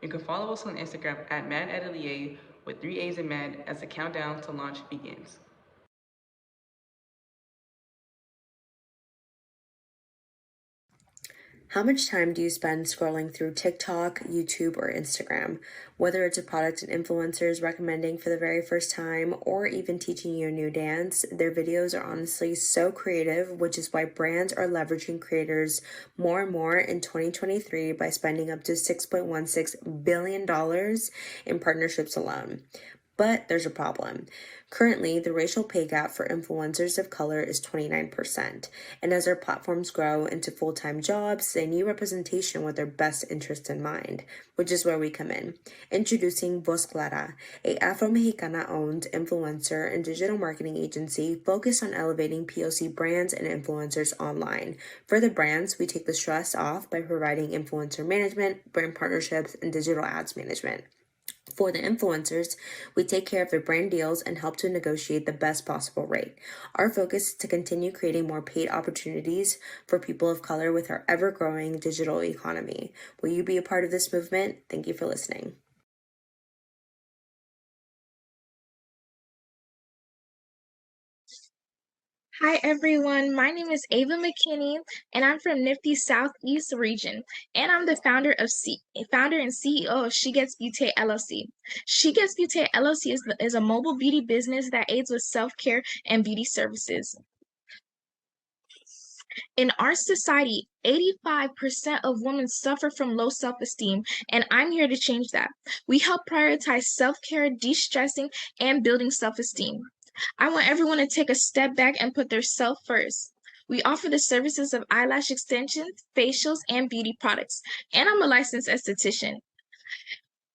You can follow us on Instagram at MadAtelier with 3 A's in Mad as the countdown to launch begins. How much time do you spend scrolling through TikTok, YouTube, or Instagram? Whether it's a product and influencers recommending for the very first time or even teaching you a new dance, their videos are honestly so creative, which is why brands are leveraging creators more and more in 2023 by spending up to $6.16 billion in partnerships alone. But there's a problem. Currently, the racial pay gap for influencers of color is 29%, and as our platforms grow into full-time jobs, they need representation with their best interests in mind, which is where we come in. Introducing Voz Clara, a Afro-Mexicana-owned influencer and digital marketing agency focused on elevating POC brands and influencers online. For the brands, we take the stress off by providing influencer management, brand partnerships, and digital ads management. For the influencers, we take care of their brand deals and help to negotiate the best possible rate. Our focus is to continue creating more paid opportunities for people of color with our ever-growing digital economy. Will you be a part of this movement? Thank you for listening. Hi everyone, my name is Ava McKinney and I'm from Nifty Southeast region and I'm the founder and CEO of She Gets Beauty LLC. She Gets Beauty LLC is a mobile beauty business that aids with self-care and beauty services. In our society, 85% of women suffer from low self-esteem, and I'm here to change that. We help prioritize self-care, de-stressing, and building self-esteem. I want everyone to take a step back and put their self first. We offer the services of eyelash extensions, facials, and beauty products, and I'm a licensed esthetician.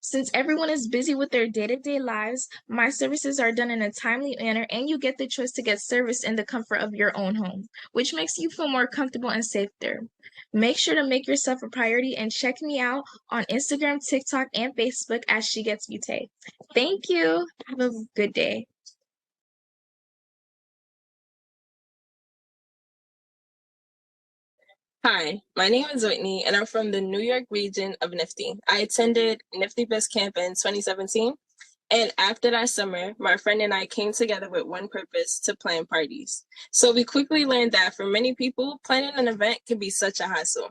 Since everyone is busy with their day-to-day lives, my services are done in a timely manner, and you get the choice to get service in the comfort of your own home, which makes you feel more comfortable and safe there. Make sure to make yourself a priority and check me out on Instagram, TikTok, and Facebook as She Gets Beauty. Thank you. Have a good day. Hi, my name is Whitney, and I'm from the New York region of NFTE. I attended NFTE Best Camp in 2017, and after that summer, my friend and I came together with one purpose: to plan parties. So we quickly learned that for many people, planning an event can be such a hassle.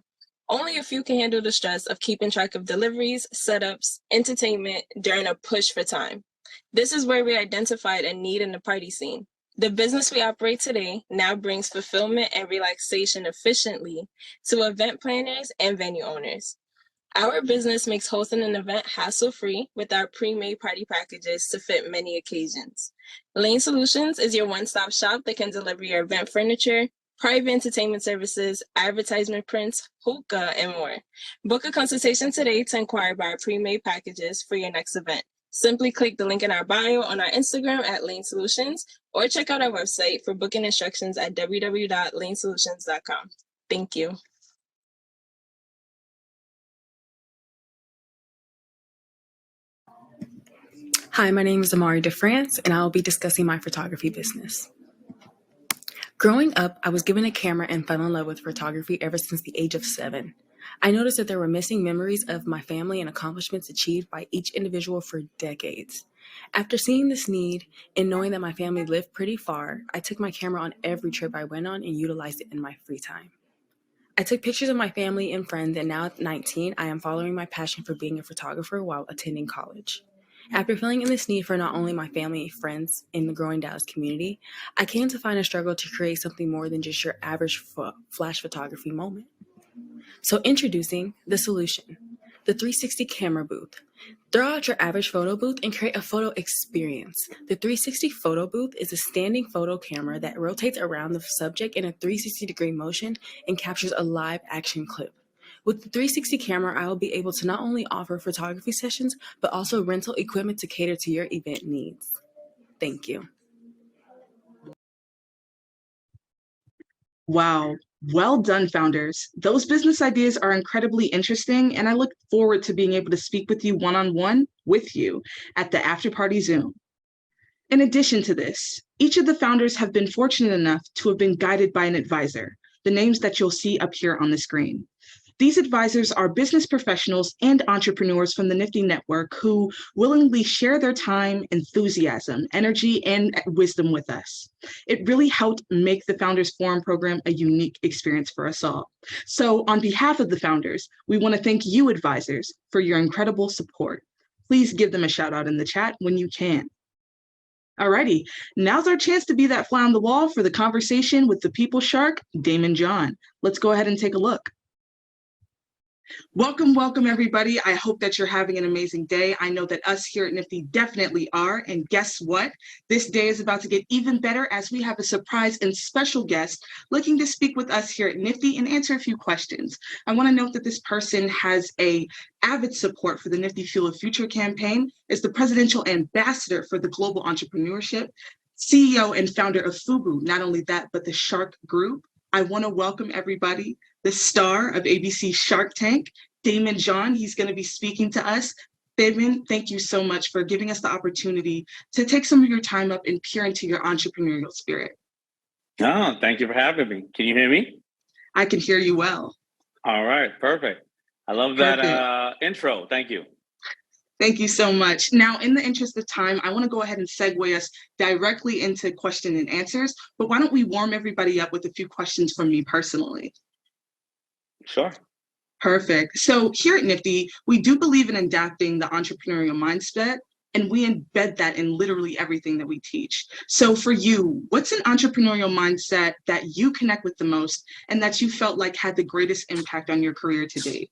Only a few can handle the stress of keeping track of deliveries, setups, entertainment during a push for time. This is where we identified a need in the party scene. The business we operate today now brings fulfillment and relaxation efficiently to event planners and venue owners. Our business makes hosting an event hassle-free with our pre-made party packages to fit many occasions. Lane Solutions is your one-stop shop that can deliver your event furniture, private entertainment services, advertisement prints, hookah, and more. Book a consultation today to inquire about our pre-made packages for your next event. Simply click the link in our bio on our Instagram at Lane Solutions, or check out our website for booking instructions at www.lanesolutions.com. Thank you. Hi, my name is Amari DeFrance, and I will be discussing my photography business. Growing up, I was given a camera and fell in love with photography ever since the age of 7. I noticed that there were missing memories of my family and accomplishments achieved by each individual for decades. After seeing this need and knowing that my family lived pretty far, I took my camera on every trip I went on and utilized it in my free time. I took pictures of my family and friends, and now at 19, I am following my passion for being a photographer while attending college. After feeling in this need for not only my family and friends in the growing Dallas community, I came to find a struggle to create something more than just your average flash photography moment. So introducing the solution, the 360 camera booth. Throw out your average photo booth and create a photo experience. The 360 photo booth is a standing photo camera that rotates around the subject in a 360-degree motion and captures a live action clip. With the 360 camera, I will be able to not only offer photography sessions, but also rental equipment to cater to your event needs. Thank you. Wow. Well done, founders. Those business ideas are incredibly interesting, and I look forward to being able to speak with you one-on-one with you at the After Party Zoom. In addition to this, each of the founders have been fortunate enough to have been guided by an advisor, the names that you'll see up here on the screen. These advisors are business professionals and entrepreneurs from the NFTE network who willingly share their time, enthusiasm, energy, and wisdom with us. It really helped make the Founders Forum program a unique experience for us all. So on behalf of the founders, we want to thank you advisors for your incredible support. Please give them a shout out in the chat when you can. Alrighty, now's our chance to be that fly on the wall for the conversation with the people shark, Damon John. Let's go ahead and take a look. Welcome, welcome everybody. I hope that you're having an amazing day. I know that us here at NFTE definitely are. And guess what? This day is about to get even better as we have a surprise and special guest looking to speak with us here at NFTE and answer a few questions. I want to note that this person has a avid support for the NFTE Fuel of Future campaign, is the presidential ambassador for the global entrepreneurship, CEO and founder of FUBU. Not only that, but the Shark Group. I want to welcome everybody, the star of ABC Shark Tank, Damon John. He's going to be speaking to us. Damon, thank you so much for giving us the opportunity to take some of your time up and peer into your entrepreneurial spirit. Oh, thank you for having me. Can you hear me? I can hear you well. All right, perfect. I love that intro. Thank you. Thank you so much. Now, in the interest of time, I want to go ahead and segue us directly into question and answers, but why don't we warm everybody up with a few questions from me personally? Sure. Perfect. So here at NFTE, we do believe in adapting the entrepreneurial mindset and we embed that in literally everything that we teach. So for you, what's an entrepreneurial mindset that you connect with the most and that you felt like had the greatest impact on your career to date?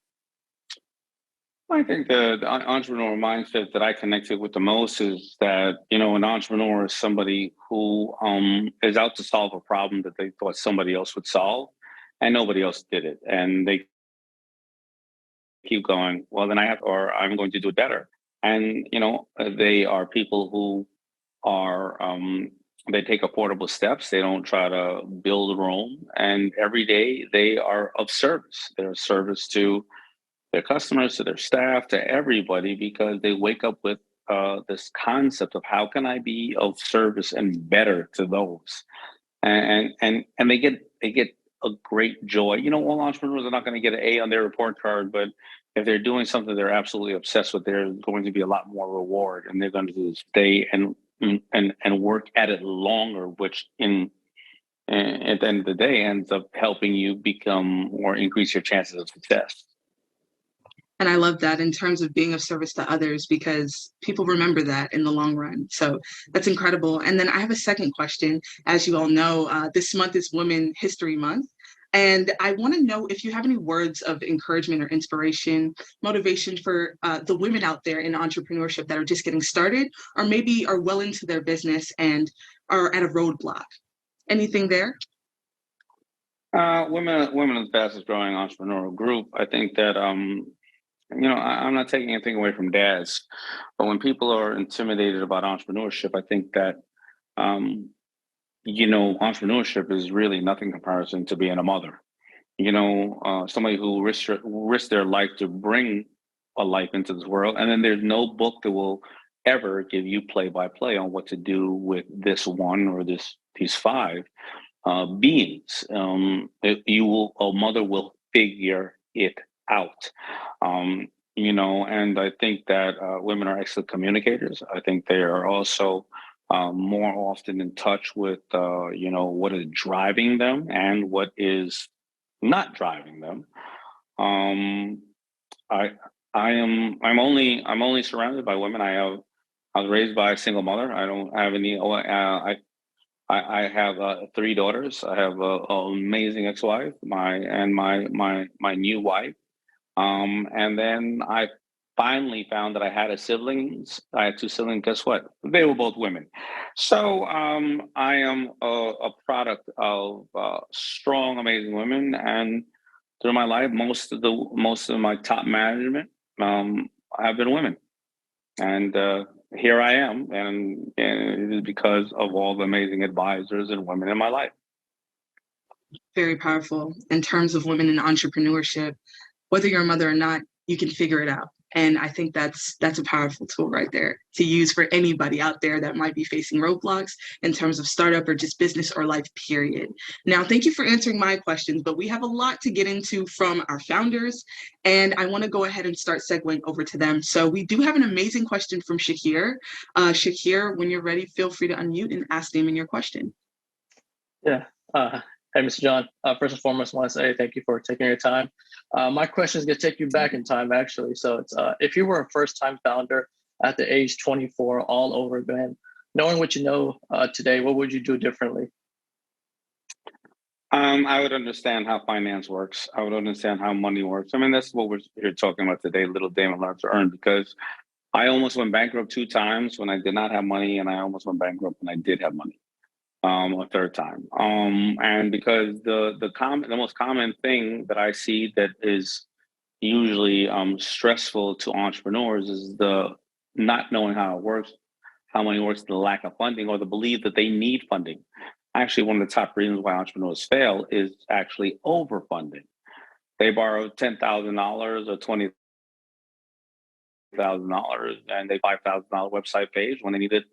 I think the entrepreneurial mindset that I connected with the most is that, you know, an entrepreneur is somebody who is out to solve a problem that they thought somebody else would solve and nobody else did it. And they keep going, well, then I'm going to do it better. And, you know, they are people who are, they take affordable steps. They don't try to build Rome. And every day they are of service. They're of service to their customers, to their staff, to everybody, because they wake up with this concept of how can I be of service and better to those, and they get a great joy. You know, all entrepreneurs are not going to get an A on their report card, but if they're doing something they're absolutely obsessed with, there's going to be a lot more reward, and they're going to stay and work at it longer, which at the end of the day ends up helping you become or increase your chances of success. And I love that in terms of being of service to others, because people remember that in the long run. So that's incredible. And then I have a second question. As you all know, this month is Women History Month. And I want to know if you have any words of encouragement or inspiration, motivation for the women out there in entrepreneurship that are just getting started, or maybe are well into their business and are at a roadblock. Anything there? Women are the fastest growing entrepreneurial group. I think that, you know, I'm not taking anything away from dads, but when people are intimidated about entrepreneurship, I think that, you know, entrepreneurship is really nothing in comparison to being a mother. You know, somebody who risked their life to bring a life into this world, and then there's no book that will ever give you play-by-play on what to do with this one or these five beings. A mother will figure it out. You know, and I think that women are excellent communicators. I think they are also more often in touch with, you know, what is driving them and what is not driving them. I'm only surrounded by women. I was raised by a single mother. I don't have any. I have 3 daughters. I have an amazing ex-wife, my new wife. And then I finally found that I had siblings. I had 2 siblings. Guess what? They were both women. So I am a product of strong, amazing women. And through my life, most of my top management have been women. And here I am, and it is because of all the amazing advisors and women in my life. Very powerful. In terms of women in entrepreneurship, whether you're a mother or not, you can figure it out. And I think that's a powerful tool right there to use for anybody out there that might be facing roadblocks in terms of startup or just business or life, period. Now, thank you for answering my questions, but we have a lot to get into from our founders, and I want to go ahead and start segueing over to them. So we do have an amazing question from Shahir. Shahir, when you're ready, feel free to unmute and ask them in your question. Yeah. Hey, Mr. John. First and foremost, I want to say thank you for taking your time. My question is going to take you back in time, actually. So it's if you were a first-time founder at the age 24, all over again, knowing what you know today, what would you do differently? I would understand how finance works. I would understand how money works. I mean, that's what we're here talking about today, Little Dame and Learn to Earn, because I almost went bankrupt 2 times when I did not have money, and I almost went bankrupt when I did have money. A third time. And because the most common thing that I see that is usually stressful to entrepreneurs is the not knowing how it works, how money works, the lack of funding, or the belief that they need funding. Actually, one of the top reasons why entrepreneurs fail is actually overfunding. They borrow $10,000 or $20,000 and they $5,000 website page when they needed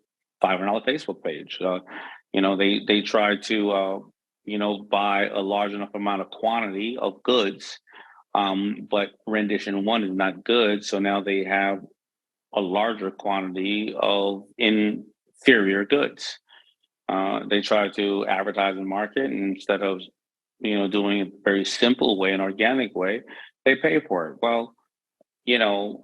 $500 Facebook page. You know, they try to, you know, buy a large enough amount of quantity of goods, but rendition 1 is not good. So now they have a larger quantity of inferior goods. They try to advertise and market, and instead of, you know, doing it a very simple way, an organic way, they pay for it. Well, you know,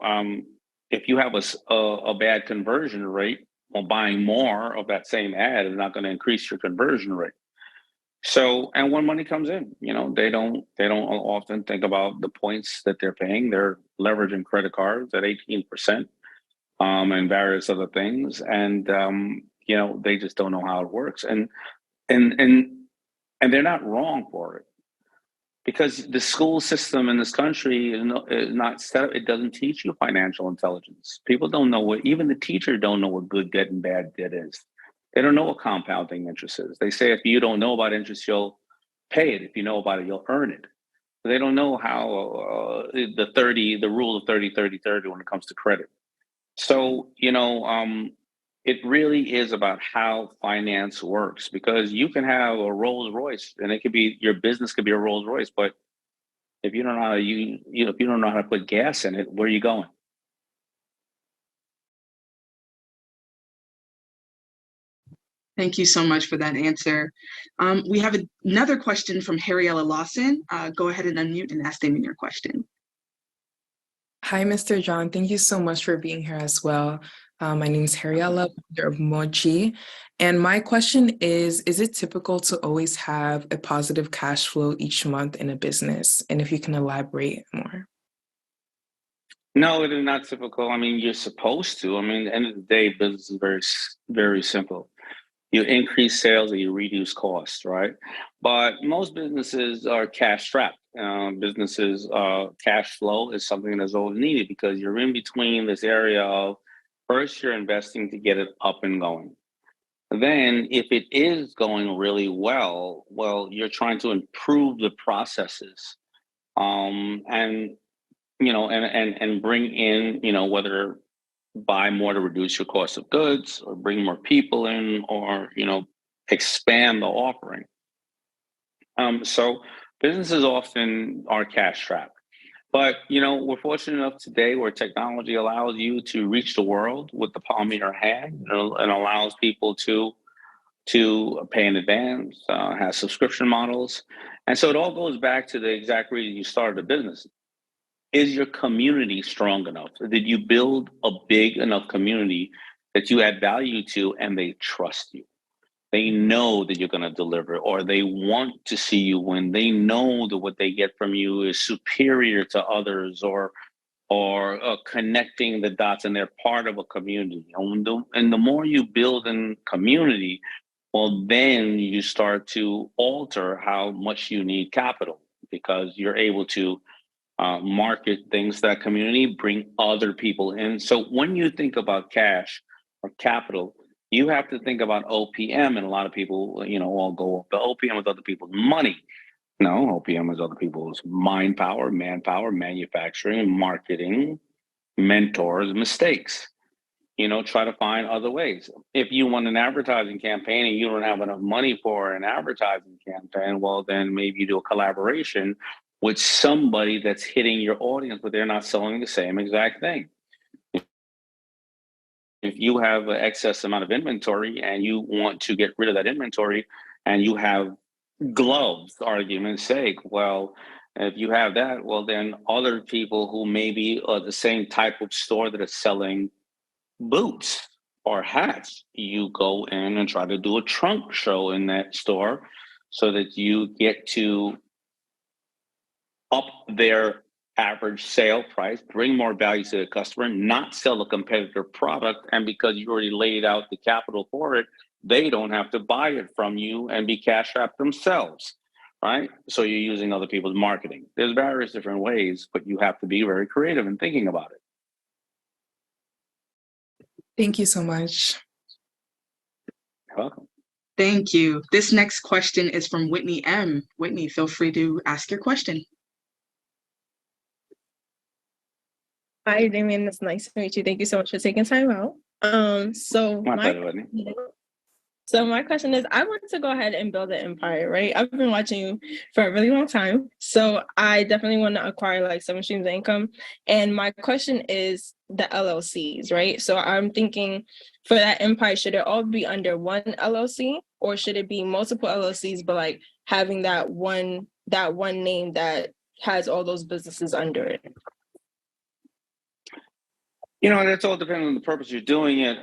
if you have a bad conversion rate, well, buying more of that same ad is not going to increase your conversion rate. So, and when money comes in, they don't often think about the points that they're paying. They're leveraging credit cards at 18%, and various other things, and they just don't know how it works, and they're not wrong for it, because the school system in this country is not set up. It doesn't teach you financial intelligence. People don't know even the teacher don't know what good debt and bad debt is. They don't know what compounding interest is. They say if you don't know about interest, you'll pay it. If you know about it, you'll earn it. But they don't know how the rule of 30-30-30 when it comes to credit. So, it really is about how finance works, because you can have a Rolls Royce and your business could be a Rolls Royce, but if you don't know how if you don't know how to put gas in it, where are you going? Thank you so much for that answer. We have another question from Hariella Lawson. Go ahead and unmute and ask them your question. Hi, Mr. John. Thank you so much for being here as well. My name is Hariella, founder of Mö'dji. And my question is it typical to always have a positive cash flow each month in a business? And if you can elaborate more. No, it is not typical. I mean, you're supposed to. I mean, at the end of the day, business is very, very simple. You increase sales or you reduce costs, right? But most businesses are cash strapped. Businesses, cash flow is something that's always needed, because you're in between this area of, first you're investing to get it up and going. Then if it is going really well, you're trying to improve the processes, and bring in, whether buy more to reduce your cost of goods, or bring more people in, or expand the offering. So businesses often are cash strapped, but we're fortunate enough today where technology allows you to reach the world with the palm of your hand, and allows people to pay in advance, have subscription models, and so it all goes back to the exact reason you started a business. Is your community strong enough? Did you build a big enough community that you add value to and they trust you? They know that you're going to deliver, or they want to see you win. They know that what they get from you is superior to others, or connecting the dots, and they're part of a community. And the more you build in community, then you start to alter how much you need capital, because you're able to market things to that community, bring other people in. So when you think about cash or capital, you have to think about OPM, and a lot of people, all go up. The OPM is other people's money. No, OPM is other people's mind power, manpower, manufacturing, marketing, mentors, mistakes. Try to find other ways. If you want an advertising campaign and you don't have enough money for an advertising campaign, then maybe you do a collaboration with somebody that's hitting your audience, but they're not selling the same exact thing. If you have an excess amount of inventory and you want to get rid of that inventory, and you have gloves, argument's sake, if you have that, then other people who maybe are the same type of store that is selling boots or hats, you go in and try to do a trunk show in that store, so that you get to up their average sale price, bring more value to the customer, not sell a competitor product. And because you already laid out the capital for it, they don't have to buy it from you and be cash strapped themselves, right? So you're using other people's marketing. There's various different ways, but you have to be very creative in thinking about it. Thank you so much. You're welcome. Thank you. This next question is from Whitney M. Whitney, feel free to ask your question. Hi, Damien. It's nice to meet you. Thank you so much for taking time out. So my question is, I want to go ahead and build an empire, right? I've been watching you for a really long time, so I definitely want to acquire like 7 streams of income. And my question is the LLCs, right? So I'm thinking, for that empire, should it all be under one LLC, or should it be multiple LLCs, but like having that one name that has all those businesses under it? That's all depending on the purpose you're doing it.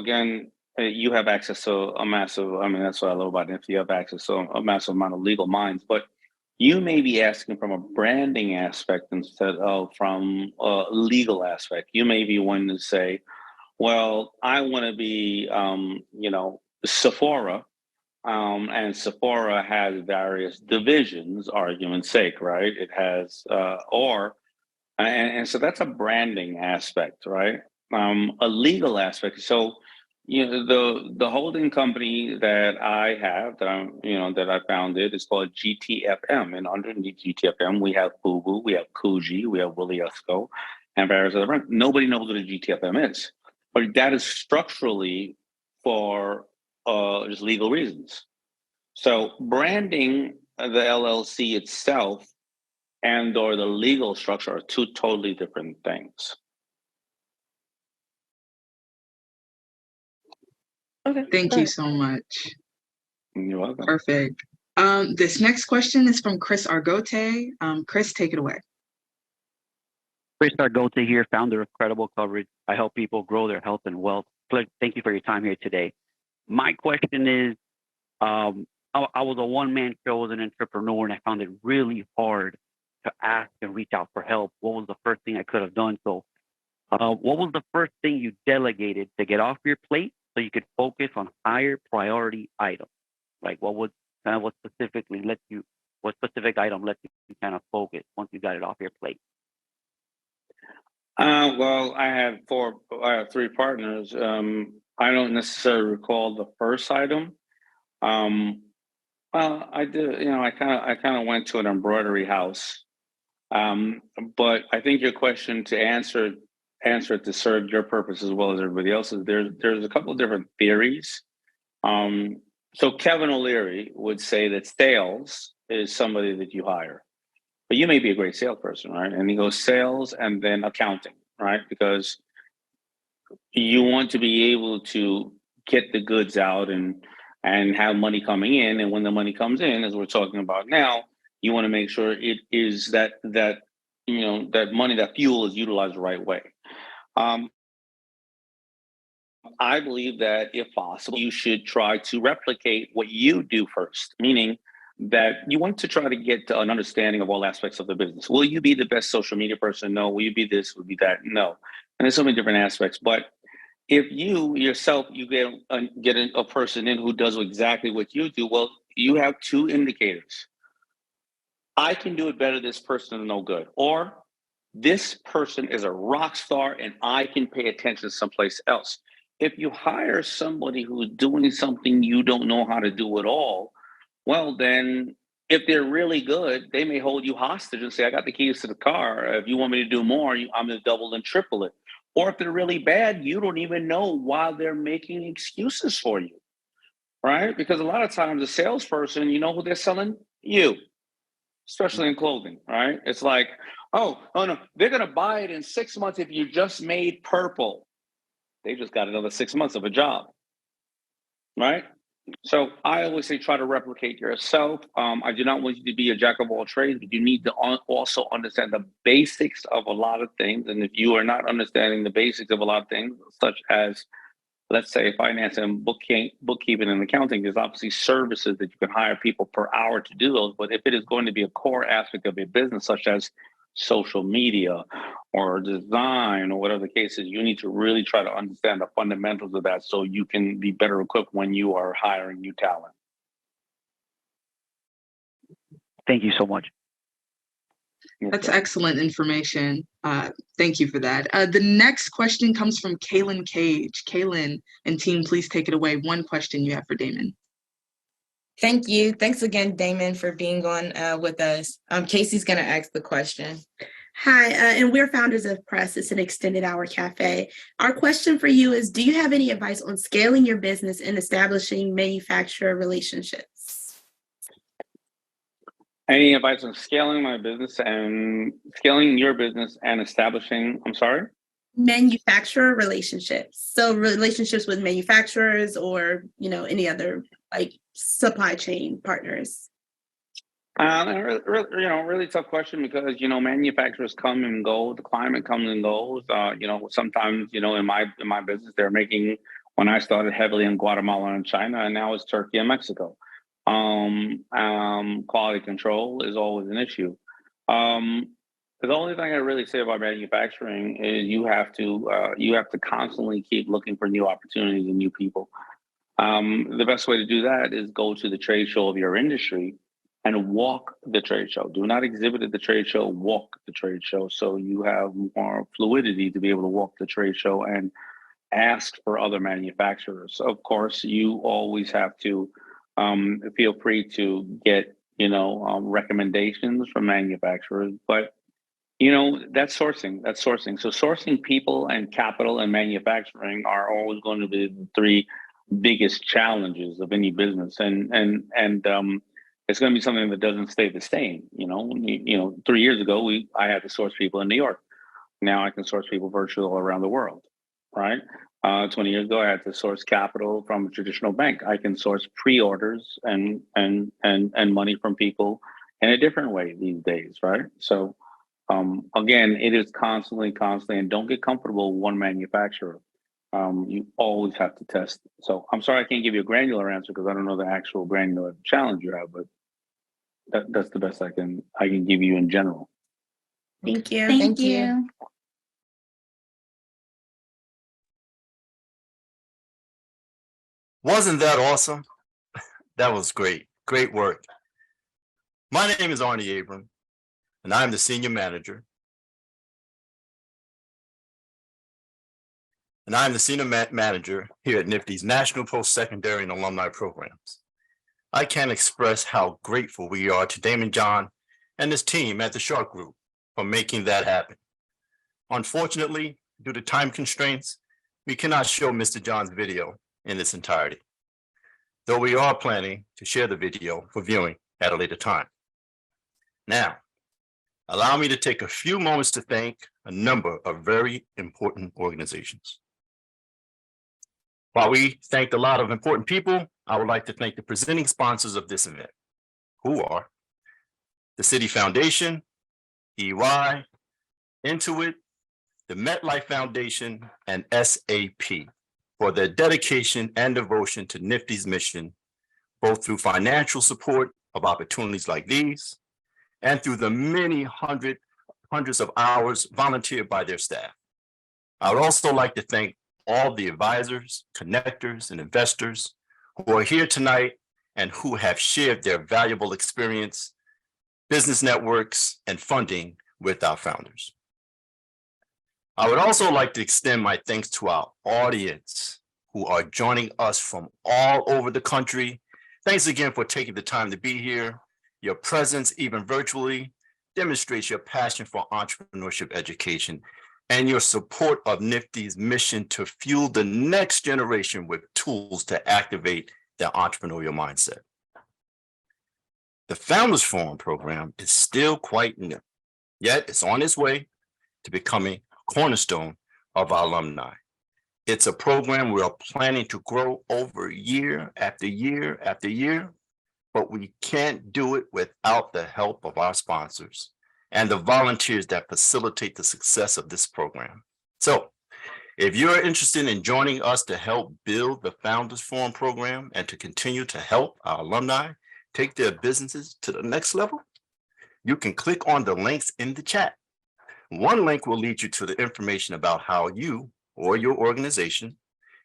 Again, you have access to a massive, that's what I love about it. If you have access to a massive amount of legal minds, but you may be asking from a branding aspect instead of from a legal aspect. You may be wanting to say, well, I want to be, Sephora, and Sephora has various divisions, argument's sake, right? It has, and so that's a branding aspect, right? A legal aspect. So, the holding company that I have, that I founded, is called GTFM, and underneath GTFM we have FUBU, we have Kuji, we have Willie Esco, and various other brands. Nobody knows what a GTFM is, but that is structurally for just legal reasons. So branding the LLC itself and or the legal structure are two totally different things. Okay. Thank you so much. You're welcome. Perfect. This next question is from Chris Argote. Chris, take it away. Chris Argote here, founder of Credible Coverage. I help people grow their health and wealth. Thank you for your time here today. My question is, I was a one-man show as an entrepreneur, and I found it really hard to ask and reach out for help. What was the first thing I could have done? So what was the first thing you delegated to get off your plate so you could focus on higher priority items? Like what specific item let you kind of focus once you got it off your plate? Well, I have three partners. I don't necessarily recall the first item. Well, I did, I kind of went to an embroidery house. But I think your question, to answer it to serve your purpose as well as everybody else's, there's a couple of different theories. So Kevin O'Leary would say that sales is somebody that you hire, but you may be a great salesperson, right? And he goes sales and then accounting, right? Because you want to be able to get the goods out and have money coming in. And when the money comes in, as we're talking about now, you want to make sure it is that money, that fuel is utilized the right way. I believe that if possible, you should try to replicate what you do first, meaning that you want to try to get to an understanding of all aspects of the business. Will you be the best social media person? No. Will you be this? Will you be that? No. And there's so many different aspects. But if you yourself, you get a person in who does exactly what you do, well, you have two indicators. I can do it better. This person is no good. Or this person is a rock star and I can pay attention someplace else. If you hire somebody who's doing something you don't know how to do at all, well, then if they're really good, they may hold you hostage and say, I got the keys to the car. If you want me to do more, I'm going to double and triple it. Or if they're really bad, you don't even know why they're making excuses for you, right? Because a lot of times a salesperson, you know who they're selling? You, especially in clothing, right? It's like, oh no, they're going to buy it in 6 months if you just made purple. They just got another 6 months of a job, right? So I always say try to replicate yourself. I do not want you to be a jack of all trades, but you need to also understand the basics of a lot of things. And if you are not understanding the basics of a lot of things, such as, let's say, finance and bookkeeping and accounting, there's obviously services that you can hire people per hour to do those. But if it is going to be a core aspect of your business, such as social media or design or whatever the case is, you need to really try to understand the fundamentals of that so you can be better equipped when you are hiring new talent. Thank you so much. That's excellent information. Thank you for that. The next question comes from Kailyn Cage. Kailyn and team, please take it away. One question you have for Damon. Thank you. Thanks again, Damon, for being on with us. Casey's going to ask the question. Hi, and we're founders of Press. It's an extended hour cafe. Our question for you is, do you have any advice on scaling your business and establishing manufacturer relationships? Any advice on scaling my business and scaling your business and establishing, I'm sorry? Manufacturer relationships. So relationships with manufacturers or, any other like supply chain partners. Really tough question because manufacturers come and go, the climate comes and goes. Sometimes in my business they're making, when I started, heavily in Guatemala and China, and now it's Turkey and Mexico. Quality control is always an issue. The only thing I really say about manufacturing is you have to constantly keep looking for new opportunities and new people. The best way to do that is go to the trade show of your industry and walk the trade show. Do not exhibit at the trade show, walk the trade show, so you have more fluidity to be able to walk the trade show and ask for other manufacturers. Of course, you always have to feel free to get recommendations from manufacturers, but that's sourcing. So sourcing people and capital and manufacturing are always going to be the three biggest challenges of any business, and it's going to be something that doesn't stay the same. 3 years ago I had to source people in New York. Now I can source people virtually all around the world, right? 20 years ago I had to source capital from a traditional bank. I can source pre-orders and money from people in a different way these days, right? So again, it is constantly, and don't get comfortable with one manufacturer. You always have to test. So I'm sorry I can't give you a granular answer because I don't know the actual granular challenge you have, but that's the best I can give you in general. Thank you. Thank you. Wasn't that awesome? That was great. Great work. My name is Arnie Abram, and I'm the senior manager. And I'm the senior manager here at NFTE's National Post-Secondary and Alumni Programs. I can't express how grateful we are to Damon John and his team at the Shark Group for making that happen. Unfortunately, due to time constraints, we cannot show Mr. John's video in its entirety, though we are planning to share the video for viewing at a later time. Now, allow me to take a few moments to thank a number of very important organizations. While we thanked a lot of important people, I would like to thank the presenting sponsors of this event, who are the Citi Foundation, EY, Intuit, the MetLife Foundation, and SAP for their dedication and devotion to NFTE's mission, both through financial support of opportunities like these and through the many hundreds of hours volunteered by their staff. I would also like to thank all the advisors, connectors, and investors who are here tonight and who have shared their valuable experience, business networks, and funding with our founders. I would also like to extend my thanks to our audience who are joining us from all over the country. Thanks again for taking the time to be here. Your presence, even virtually, demonstrates your passion for entrepreneurship education and your support of NFTE's mission to fuel the next generation with tools to activate their entrepreneurial mindset. The Founders Forum program is still quite new, yet it's on its way to becoming a cornerstone of our alumni. It's a program we are planning to grow over year after year after year, but we can't do it without the help of our sponsors and the volunteers that facilitate the success of this program. So if you're interested in joining us to help build the Founders Forum program and to continue to help our alumni take their businesses to the next level, you can click on the links in the chat. One link will lead you to the information about how you or your organization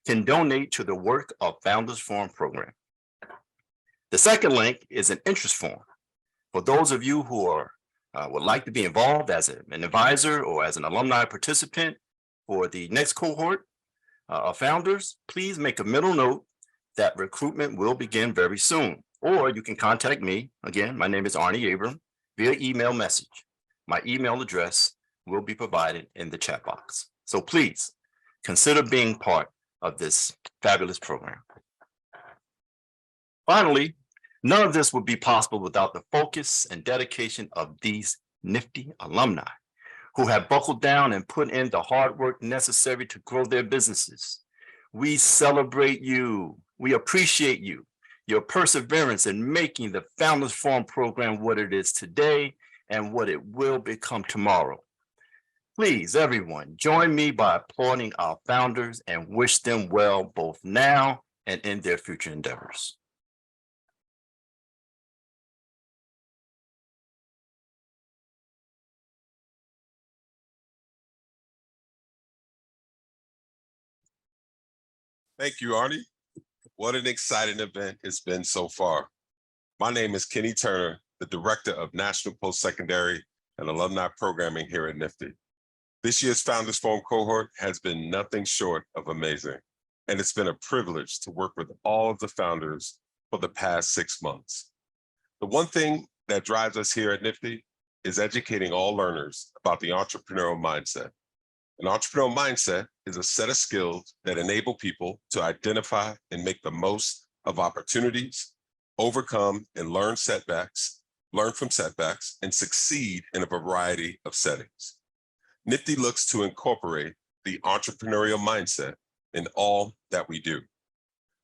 can donate to the work of Founders Forum program. The second link is an interest form. For those of you who are would like to be involved as an advisor or as an alumni participant for the next cohort of founders, please make a mental note that recruitment will begin very soon. Or you can contact me. Again, my name is Arnie Abram via email message. My email address will be provided in the chat box. So please consider being part of this fabulous program. Finally, none of this would be possible without the focus and dedication of these NFTE alumni who have buckled down and put in the hard work necessary to grow their businesses. We celebrate you. We appreciate you. your perseverance in making the Founders Forum program what it is today and what it will become tomorrow. Please, everyone, join me by applauding our founders and wish them well both now and in their future endeavors. Thank you, Arnie. What an exciting event it's been so far. My name is Kenny Turner, the Director of National Post-Secondary and Alumni Programming here at NFTE. This year's Founders Forum cohort has been nothing short of amazing, and it's been a privilege to work with all of the founders for the past 6 months. The one thing that drives us here at NFTE is educating all learners about the entrepreneurial mindset. An entrepreneurial mindset is a set of skills that enable people to identify and make the most of opportunities, overcome and learn from setbacks, and succeed in a variety of settings. NFTE looks to incorporate the entrepreneurial mindset in all that we do.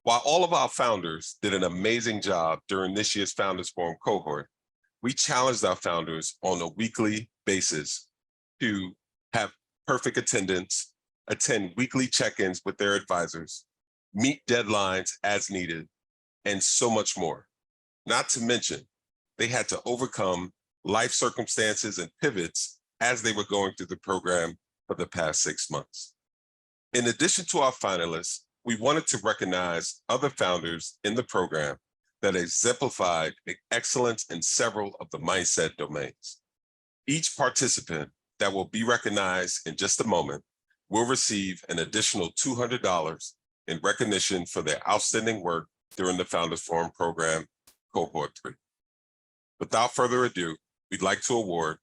While all of our founders did an amazing job during this year's Founders Forum cohort, we challenged our founders on a weekly basis to have perfect attendance, attend weekly check-ins with their advisors, meet deadlines as needed, and so much more. Not to mention, they had to overcome life circumstances and pivots as they were going through the program for the past 6 months. In addition to our finalists, we wanted to recognize other founders in the program that exemplified excellence in several of the mindset domains. Each participant that will be recognized in just a moment will receive an additional $200 in recognition for their outstanding work during the Founders Forum program, Cohort 3. Without further ado, we'd like to award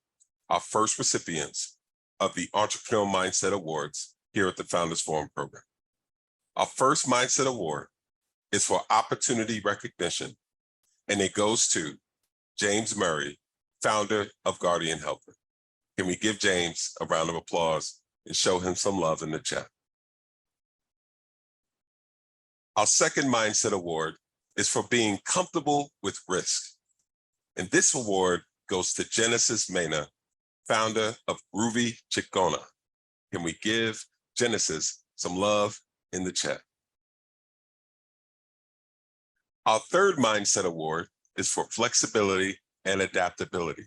our first recipients of the Entrepreneurial Mindset Awards here at the Founders Forum program. Our first Mindset Award is for opportunity recognition, and it goes to James Murray, founder of Guardian Helper. Can we give James a round of applause and show him some love in the chat? Our second Mindset Award is for being comfortable with risk. And this award goes to Genesis Mena, founder of Groovy Chicona. Can we give Genesis some love in the chat? Our third Mindset Award is for flexibility and adaptability.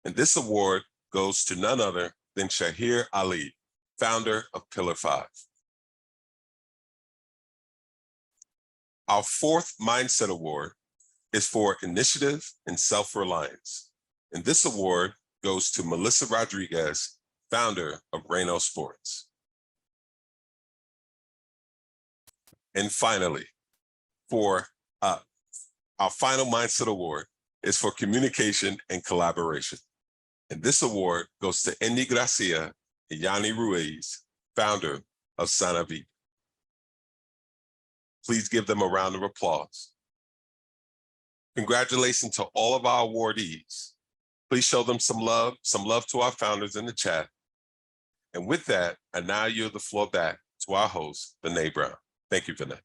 And this award goes to none other than Shahir Ali, founder of Pillar 5. Our fourth Mindset Award is for initiative and self-reliance. And this award goes to Melissa Rodriguez, founder of Reno Sports. And finally, for our final Mindset Award is for communication and collaboration. And this award goes to Andy Gracia and Yanni Ruiz, founder of Sana Vida. Please give them a round of applause. Congratulations to all of our awardees. Please show them some love to our founders in the chat. And with that, I now yield the floor back to our host, Vinay Brown. Thank you, Vinay.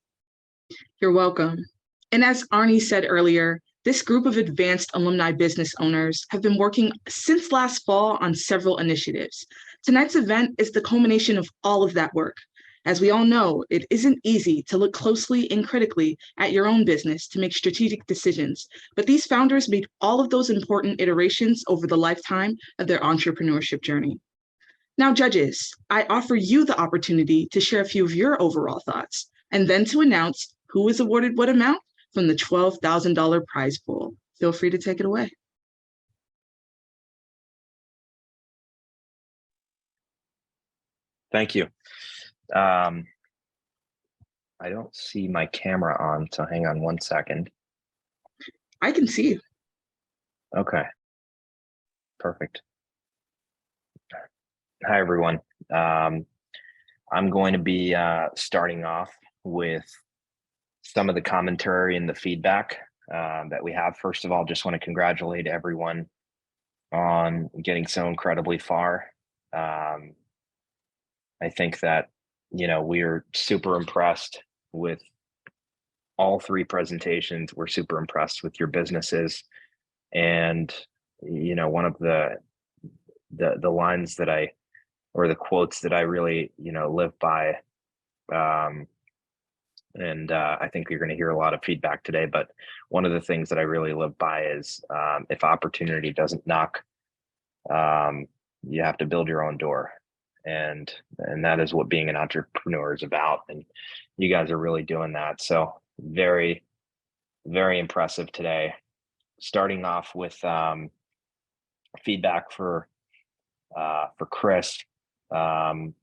You're welcome. And as Arnie said earlier, this group of advanced alumni business owners have been working since last fall on several initiatives. Tonight's event is the culmination of all of that work. As we all know, it isn't easy to look closely and critically at your own business to make strategic decisions, but these founders made all of those important iterations over the lifetime of their entrepreneurship journey. Now, judges, I offer you the opportunity to share a few of your overall thoughts, and then to announce who is awarded what amount from the $12,000 prize pool. Feel free to take it away. Thank you. I don't see my camera on, so hang on one second. I can see you. Okay. Perfect. Hi, everyone. I'm going to be starting off with some of the commentary and the feedback that we have. First of all, just want to congratulate everyone on getting so incredibly far. I think that, we're super impressed with all three presentations. We're super impressed with your businesses. And, one of the lines that or the quotes that I really, live by, and I think you're going to hear a lot of feedback today, but one of the things that I really live by is if opportunity doesn't knock, you have to build your own door. And that is what being an entrepreneur is about. And you guys are really doing that. So very, very impressive today. Starting off with feedback for Chris and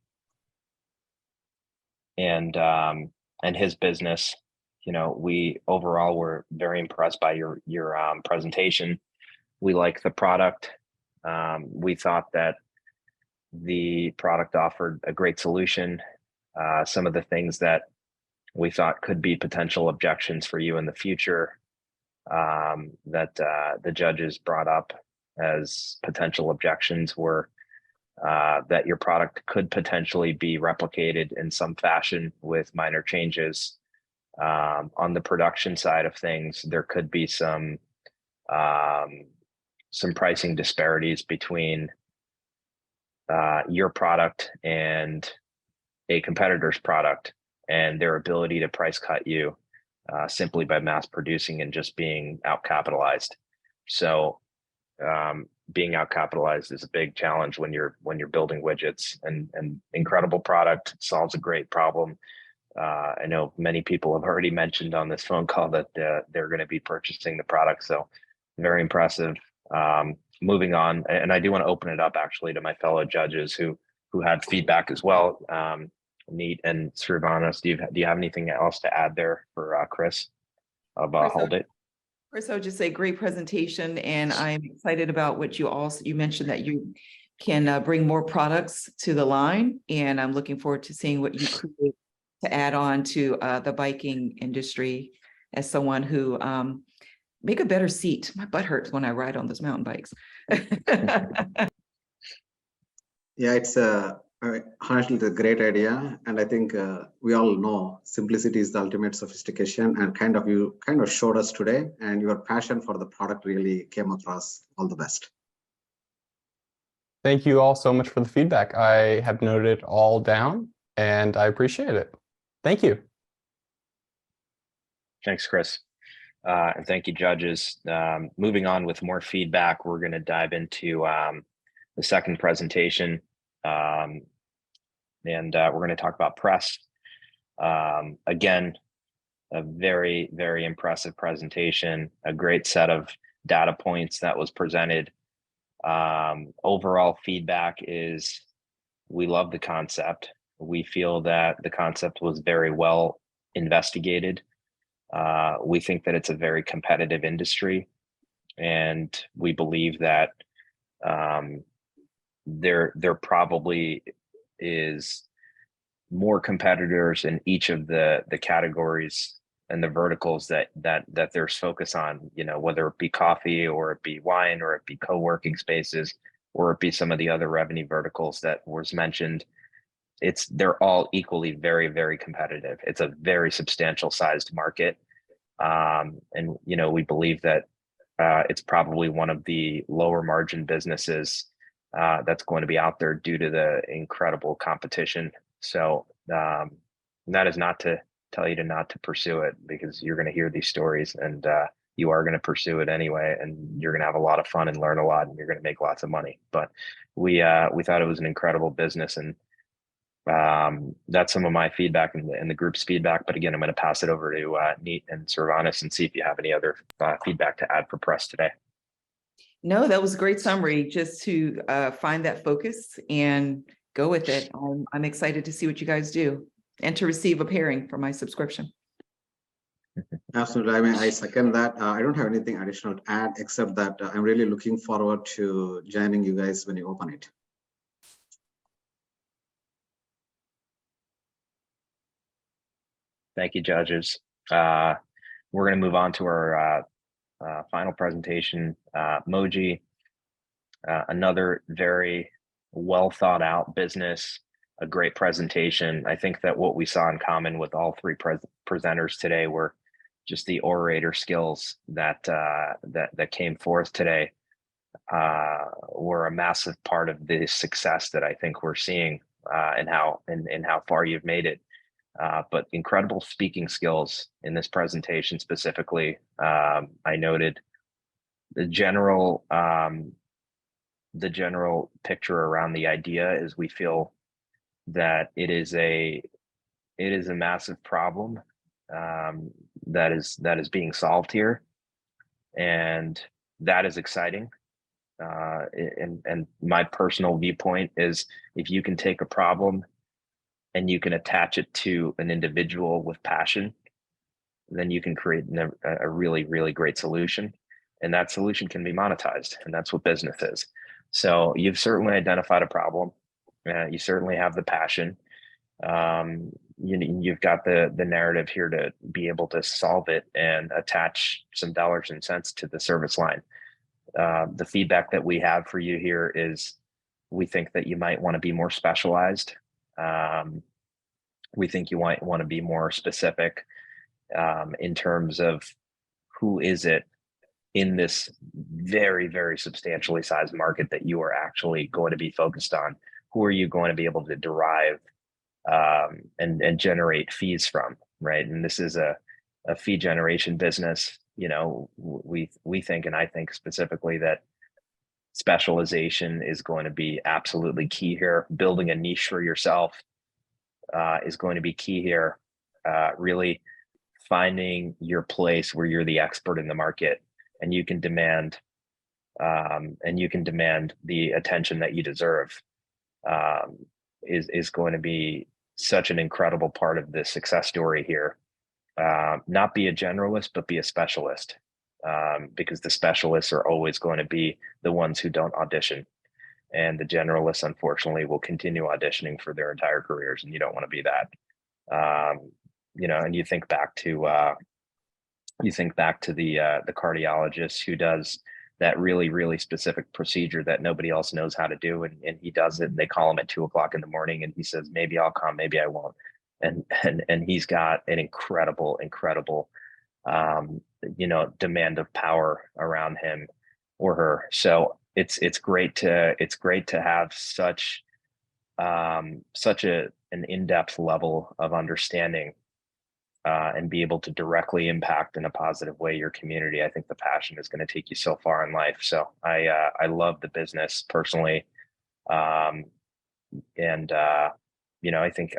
his business. We overall were very impressed by your presentation. We like the product. We thought that the product offered a great solution. Some of the things that we thought could be potential objections for you in the future that the judges brought up as potential objections were that your product could potentially be replicated in some fashion with minor changes. On the production side of things, there could be some pricing disparities between your product and a competitor's product, and their ability to price cut you simply by mass producing and just being outcapitalized. So being outcapitalized is a big challenge when you're building widgets, and incredible product, solves a great problem. I know many people have already mentioned on this phone call that they're going to be purchasing the product. So very impressive. Moving on, and I do want to open it up actually to my fellow judges who had feedback as well. Neat and Srivanas, do you have anything else to add there for Chris of Huldit? First, I would just say great presentation, and I'm excited about what you mentioned that you can bring more products to the line, and I'm looking forward to seeing what you create to add on to the biking industry. As someone who make a better seat. My butt hurts when I ride on those mountain bikes. Yeah, it's honestly a great idea, and I think we all know simplicity is the ultimate sophistication, and you showed us today, and your passion for the product really came across. All the best. Thank you all so much for the feedback. I have noted it all down, and I appreciate it. Thank you. Thanks, Chris. And thank you, judges. Moving on with more feedback, we're going to dive into the second presentation. And we're going to talk about press. Again, a very, very impressive presentation, a great set of data points that was presented. Overall feedback is we love the concept. We feel that the concept was very well investigated. We think that it's a very competitive industry, and we believe that there probably is more competitors in each of the categories and the verticals that there's focus on, whether it be coffee or it be wine or it be co-working spaces or it be some of the other revenue verticals that was mentioned. They're all equally very, very competitive. It's a very substantial sized market. And, we believe that it's probably one of the lower margin businesses that's going to be out there due to the incredible competition. So that is not to tell you not to pursue it, because you're going to hear these stories, and you are going to pursue it anyway, and you're going to have a lot of fun and learn a lot, and you're going to make lots of money. But we thought it was an incredible business, and that's some of my feedback and the group's feedback. But again, I'm going to pass it over to Neat and Srivanas and see if you have any other feedback to add for press today. No, that was a great summary, just to find that focus and go with it. I'm excited to see what you guys do and to receive a pairing for my subscription. Absolutely. I second that. I don't have anything additional to add, except that I'm really looking forward to joining you guys when you open it. Thank you, judges. We're going to move on to our final presentation. Mö'dji, another very well thought out business, a great presentation. I think that what we saw in common with all three presenters today were just the orator skills that came forth today were a massive part of the success that I think we're seeing, and how far you've made it. But incredible speaking skills in this presentation specifically. I noted the general picture around the idea is we feel that it is a massive problem that is being solved here, and that is exciting. And my personal viewpoint is, if you can take a problem and you can attach it to an individual with passion, then you can create a really, really great solution. And that solution can be monetized. And that's what business is. So you've certainly identified a problem. You certainly have the passion. You've got the narrative here to be able to solve it and attach some dollars and cents to the service line. The feedback that we have for you here is, we think that you might want to be more specialized. We think you might want to be more specific in terms of who is it in this very, very substantially sized market that you are actually going to be focused on. Who are you going to be able to derive and generate fees from, right? And this is a fee generation business. You know, we think, and I think specifically, that specialization is going to be absolutely key here. Building a niche for yourself is going to be key here. Really finding your place where you're the expert in the market, and you can demand the attention that you deserve, is going to be such an incredible part of the success story here. Not be a generalist, but be a specialist, because the specialists are always going to be the ones who don't audition, and the generalists, unfortunately, will continue auditioning for their entire careers, and you don't want to be that. And you think back to the cardiologist who does that really, really specific procedure that nobody else knows how to do, and he does it, and they call him at 2 o'clock in the morning, and he says, maybe I'll come, maybe I won't. And he's got an incredible demand of power around him or her. So it's great to have such an in-depth level of understanding, and be able to directly impact in a positive way your community. I think the passion is going to take you so far in life. So I love the business personally. I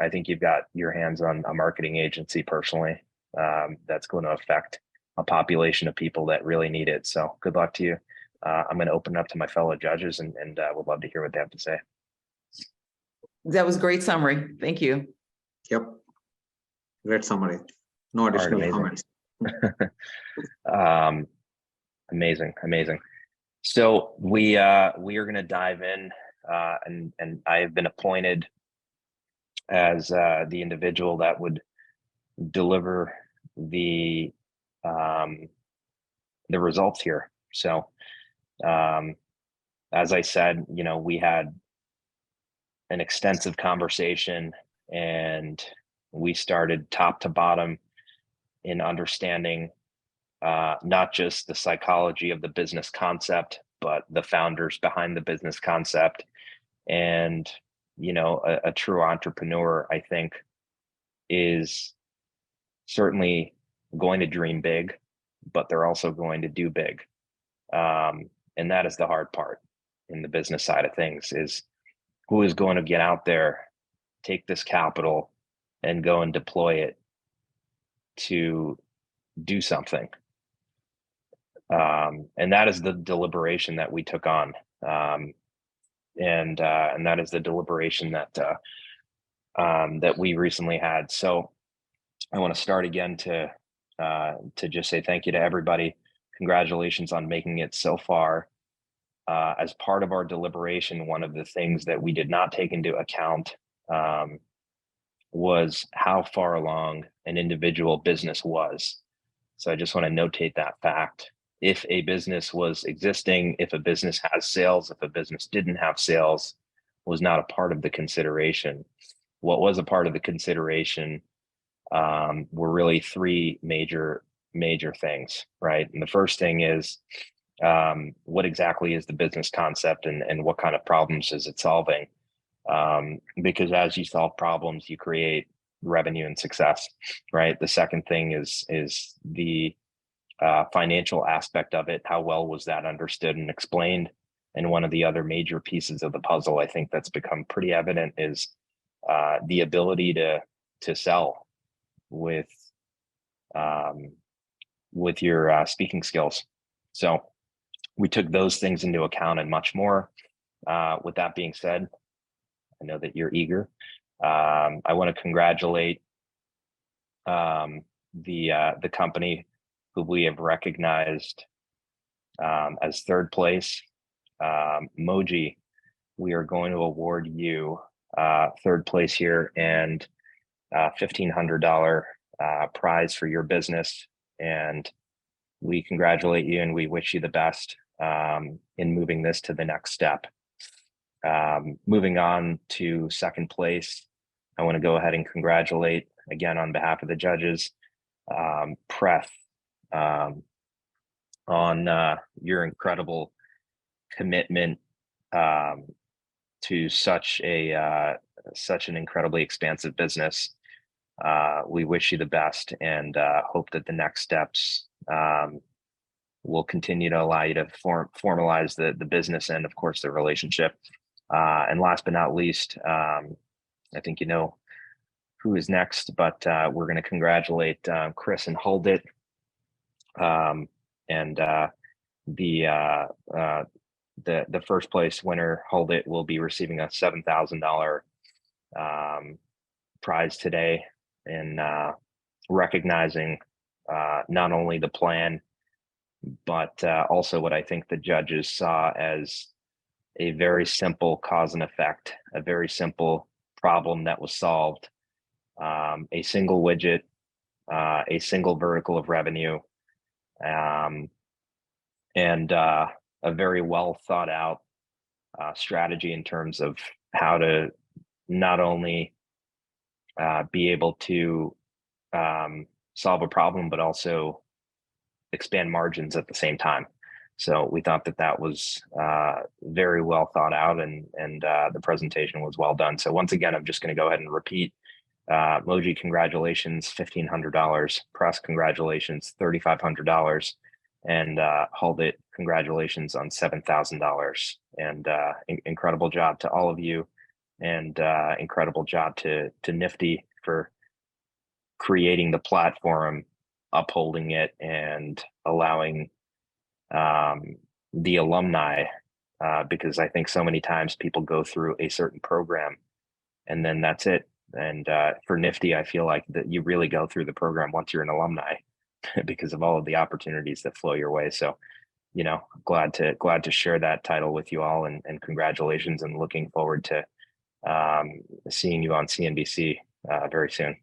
think you've got your hands on a marketing agency personally, that's going to affect a population of people that really need it. So good luck to you. I'm going to open it up to my fellow judges, and would love to hear what they have to say. That was a great summary. Thank you. Yep. Great summary. No additional comments. Amazing. So we are going to dive in, and I have been appointed as the individual that would deliver the results here. So as I said, we had an extensive conversation, and we started top to bottom in understanding not just the psychology of the business concept, but the founders behind the business concept. And a true entrepreneur, I think, is certainly going to dream big, but they're also going to do big. And that is the hard part in the business side of things, is who is going to get out there, take this capital, and go and deploy it to do something. And that is the deliberation that we took on. And that is the deliberation that we recently had. So I want to start again to just say thank you to everybody. Congratulations on making it so far. As part of our deliberation, one of the things that we did not take into account was how far along an individual business was. So I just want to notate that fact. If a business was existing, if a business has sales, if a business didn't have sales, was not a part of the consideration. What was a part of the consideration were really three major major things, right? And the first thing is, what exactly is the business concept, and what kind of problems is it solving? Because as you solve problems, you create revenue and success, right? The second thing is the financial aspect of it. How well was that understood and explained? And one of the other major pieces of the puzzle, I think that's become pretty evident, is the ability to sell with your speaking skills. So we took those things into account and much more. With that being said, I know that you're eager. I want to congratulate the company who we have recognized as third place. Mö'dji, we are going to award you third place here and $1,500 prize for your business. And we congratulate you and we wish you the best in moving this to the next step. Moving on to second place, I want to go ahead and congratulate, again, on behalf of the judges, Preth, on your incredible commitment to such an incredibly expansive business. We wish you the best and hope that the next steps will continue to allow you to formalize the business and, of course, the relationship. And last but not least, I think you know who is next, but we're going to congratulate Chris and Huldit. And the first place winner, Huldit, will be receiving a $7,000 prize today, in recognizing not only the plan, but also what I think the judges saw as a very simple cause and effect, a very simple problem that was solved, a single widget, a single vertical of revenue, and a very well thought out strategy in terms of how to not only be able to solve a problem, but also expand margins at the same time. So we thought that was very well thought out, and the presentation was well done. So once again, I'm just going to go ahead and repeat. Mö'dji, congratulations, $1,500. Press, congratulations, $3,500. And Huldit, congratulations on $7,000. And incredible job to all of you, and incredible job to NFTE for creating the platform, upholding it, and allowing the alumni, because I think so many times people go through a certain program and then that's it. And for NFTE, I feel like that you really go through the program once you're an alumni because of all of the opportunities that flow your way. So, you know, glad to share that title with you all, and congratulations, and looking forward to seeing you on CNBC very soon.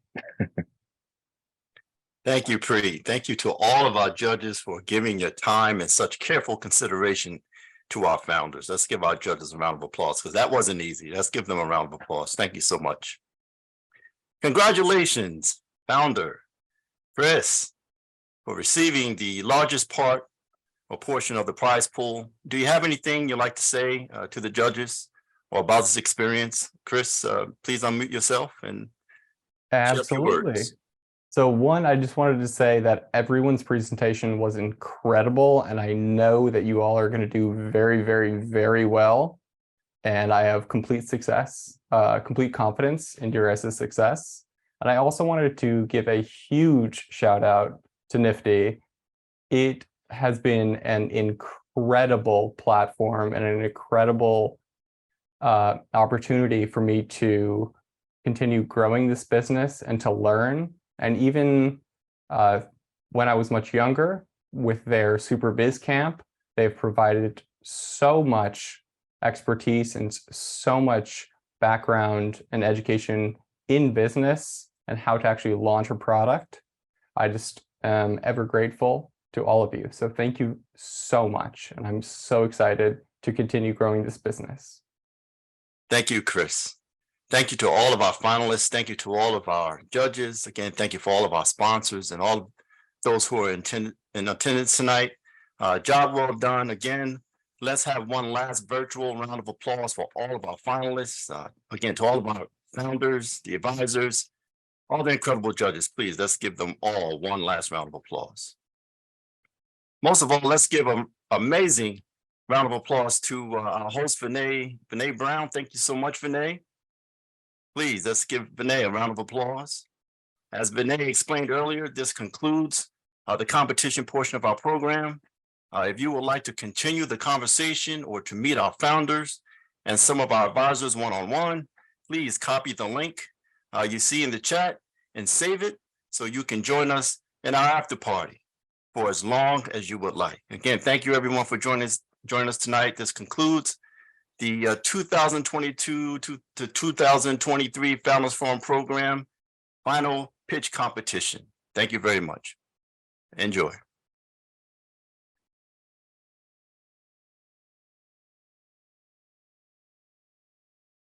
Thank you, Pri. Thank you to all of our judges for giving your time and such careful consideration to our founders. Let's give our judges a round of applause, because that wasn't easy. Let's give them a round of applause. Thank you so much. Congratulations, founder Chris, for receiving the largest part or portion of the prize pool. Do you have anything you'd like to say to the judges or about this experience? Chris, please unmute yourself and share a few words. So one, I just wanted to say that everyone's presentation was incredible, and I know that you all are going to do very, very, very well. And I have complete confidence in your guys' success. And I also wanted to give a huge shout out to NFTE. It has been an incredible platform and an incredible opportunity for me to continue growing this business and to learn. And even when I was much younger, with their Superviz camp, they've provided so much expertise and so much background and education in business and how to actually launch a product. I just am ever grateful to all of you. So thank you so much. And I'm so excited to continue growing this business. Thank you, Chris. Thank you to all of our finalists. Thank you to all of our judges. Again, thank you for all of our sponsors and all those who are in attendance tonight. Job well done. Again, let's have one last virtual round of applause for all of our finalists. Again, to all of our founders, the advisors, all the incredible judges. Please, let's give them all one last round of applause. Most of all, let's give an amazing round of applause to our host, Vinay Brown. Thank you so much, Vinay. Please, let's give Vinay a round of applause. As Vinay explained earlier, this concludes the competition portion of our program. If you would like to continue the conversation or to meet our founders and some of our advisors one-on-one, please copy the link you see in the chat and save it so you can join us in our after party for as long as you would like. Again, thank you everyone for joining us tonight. This concludes the 2022 to 2023 Founders Forum Program Final Pitch Competition. Thank you very much. Enjoy.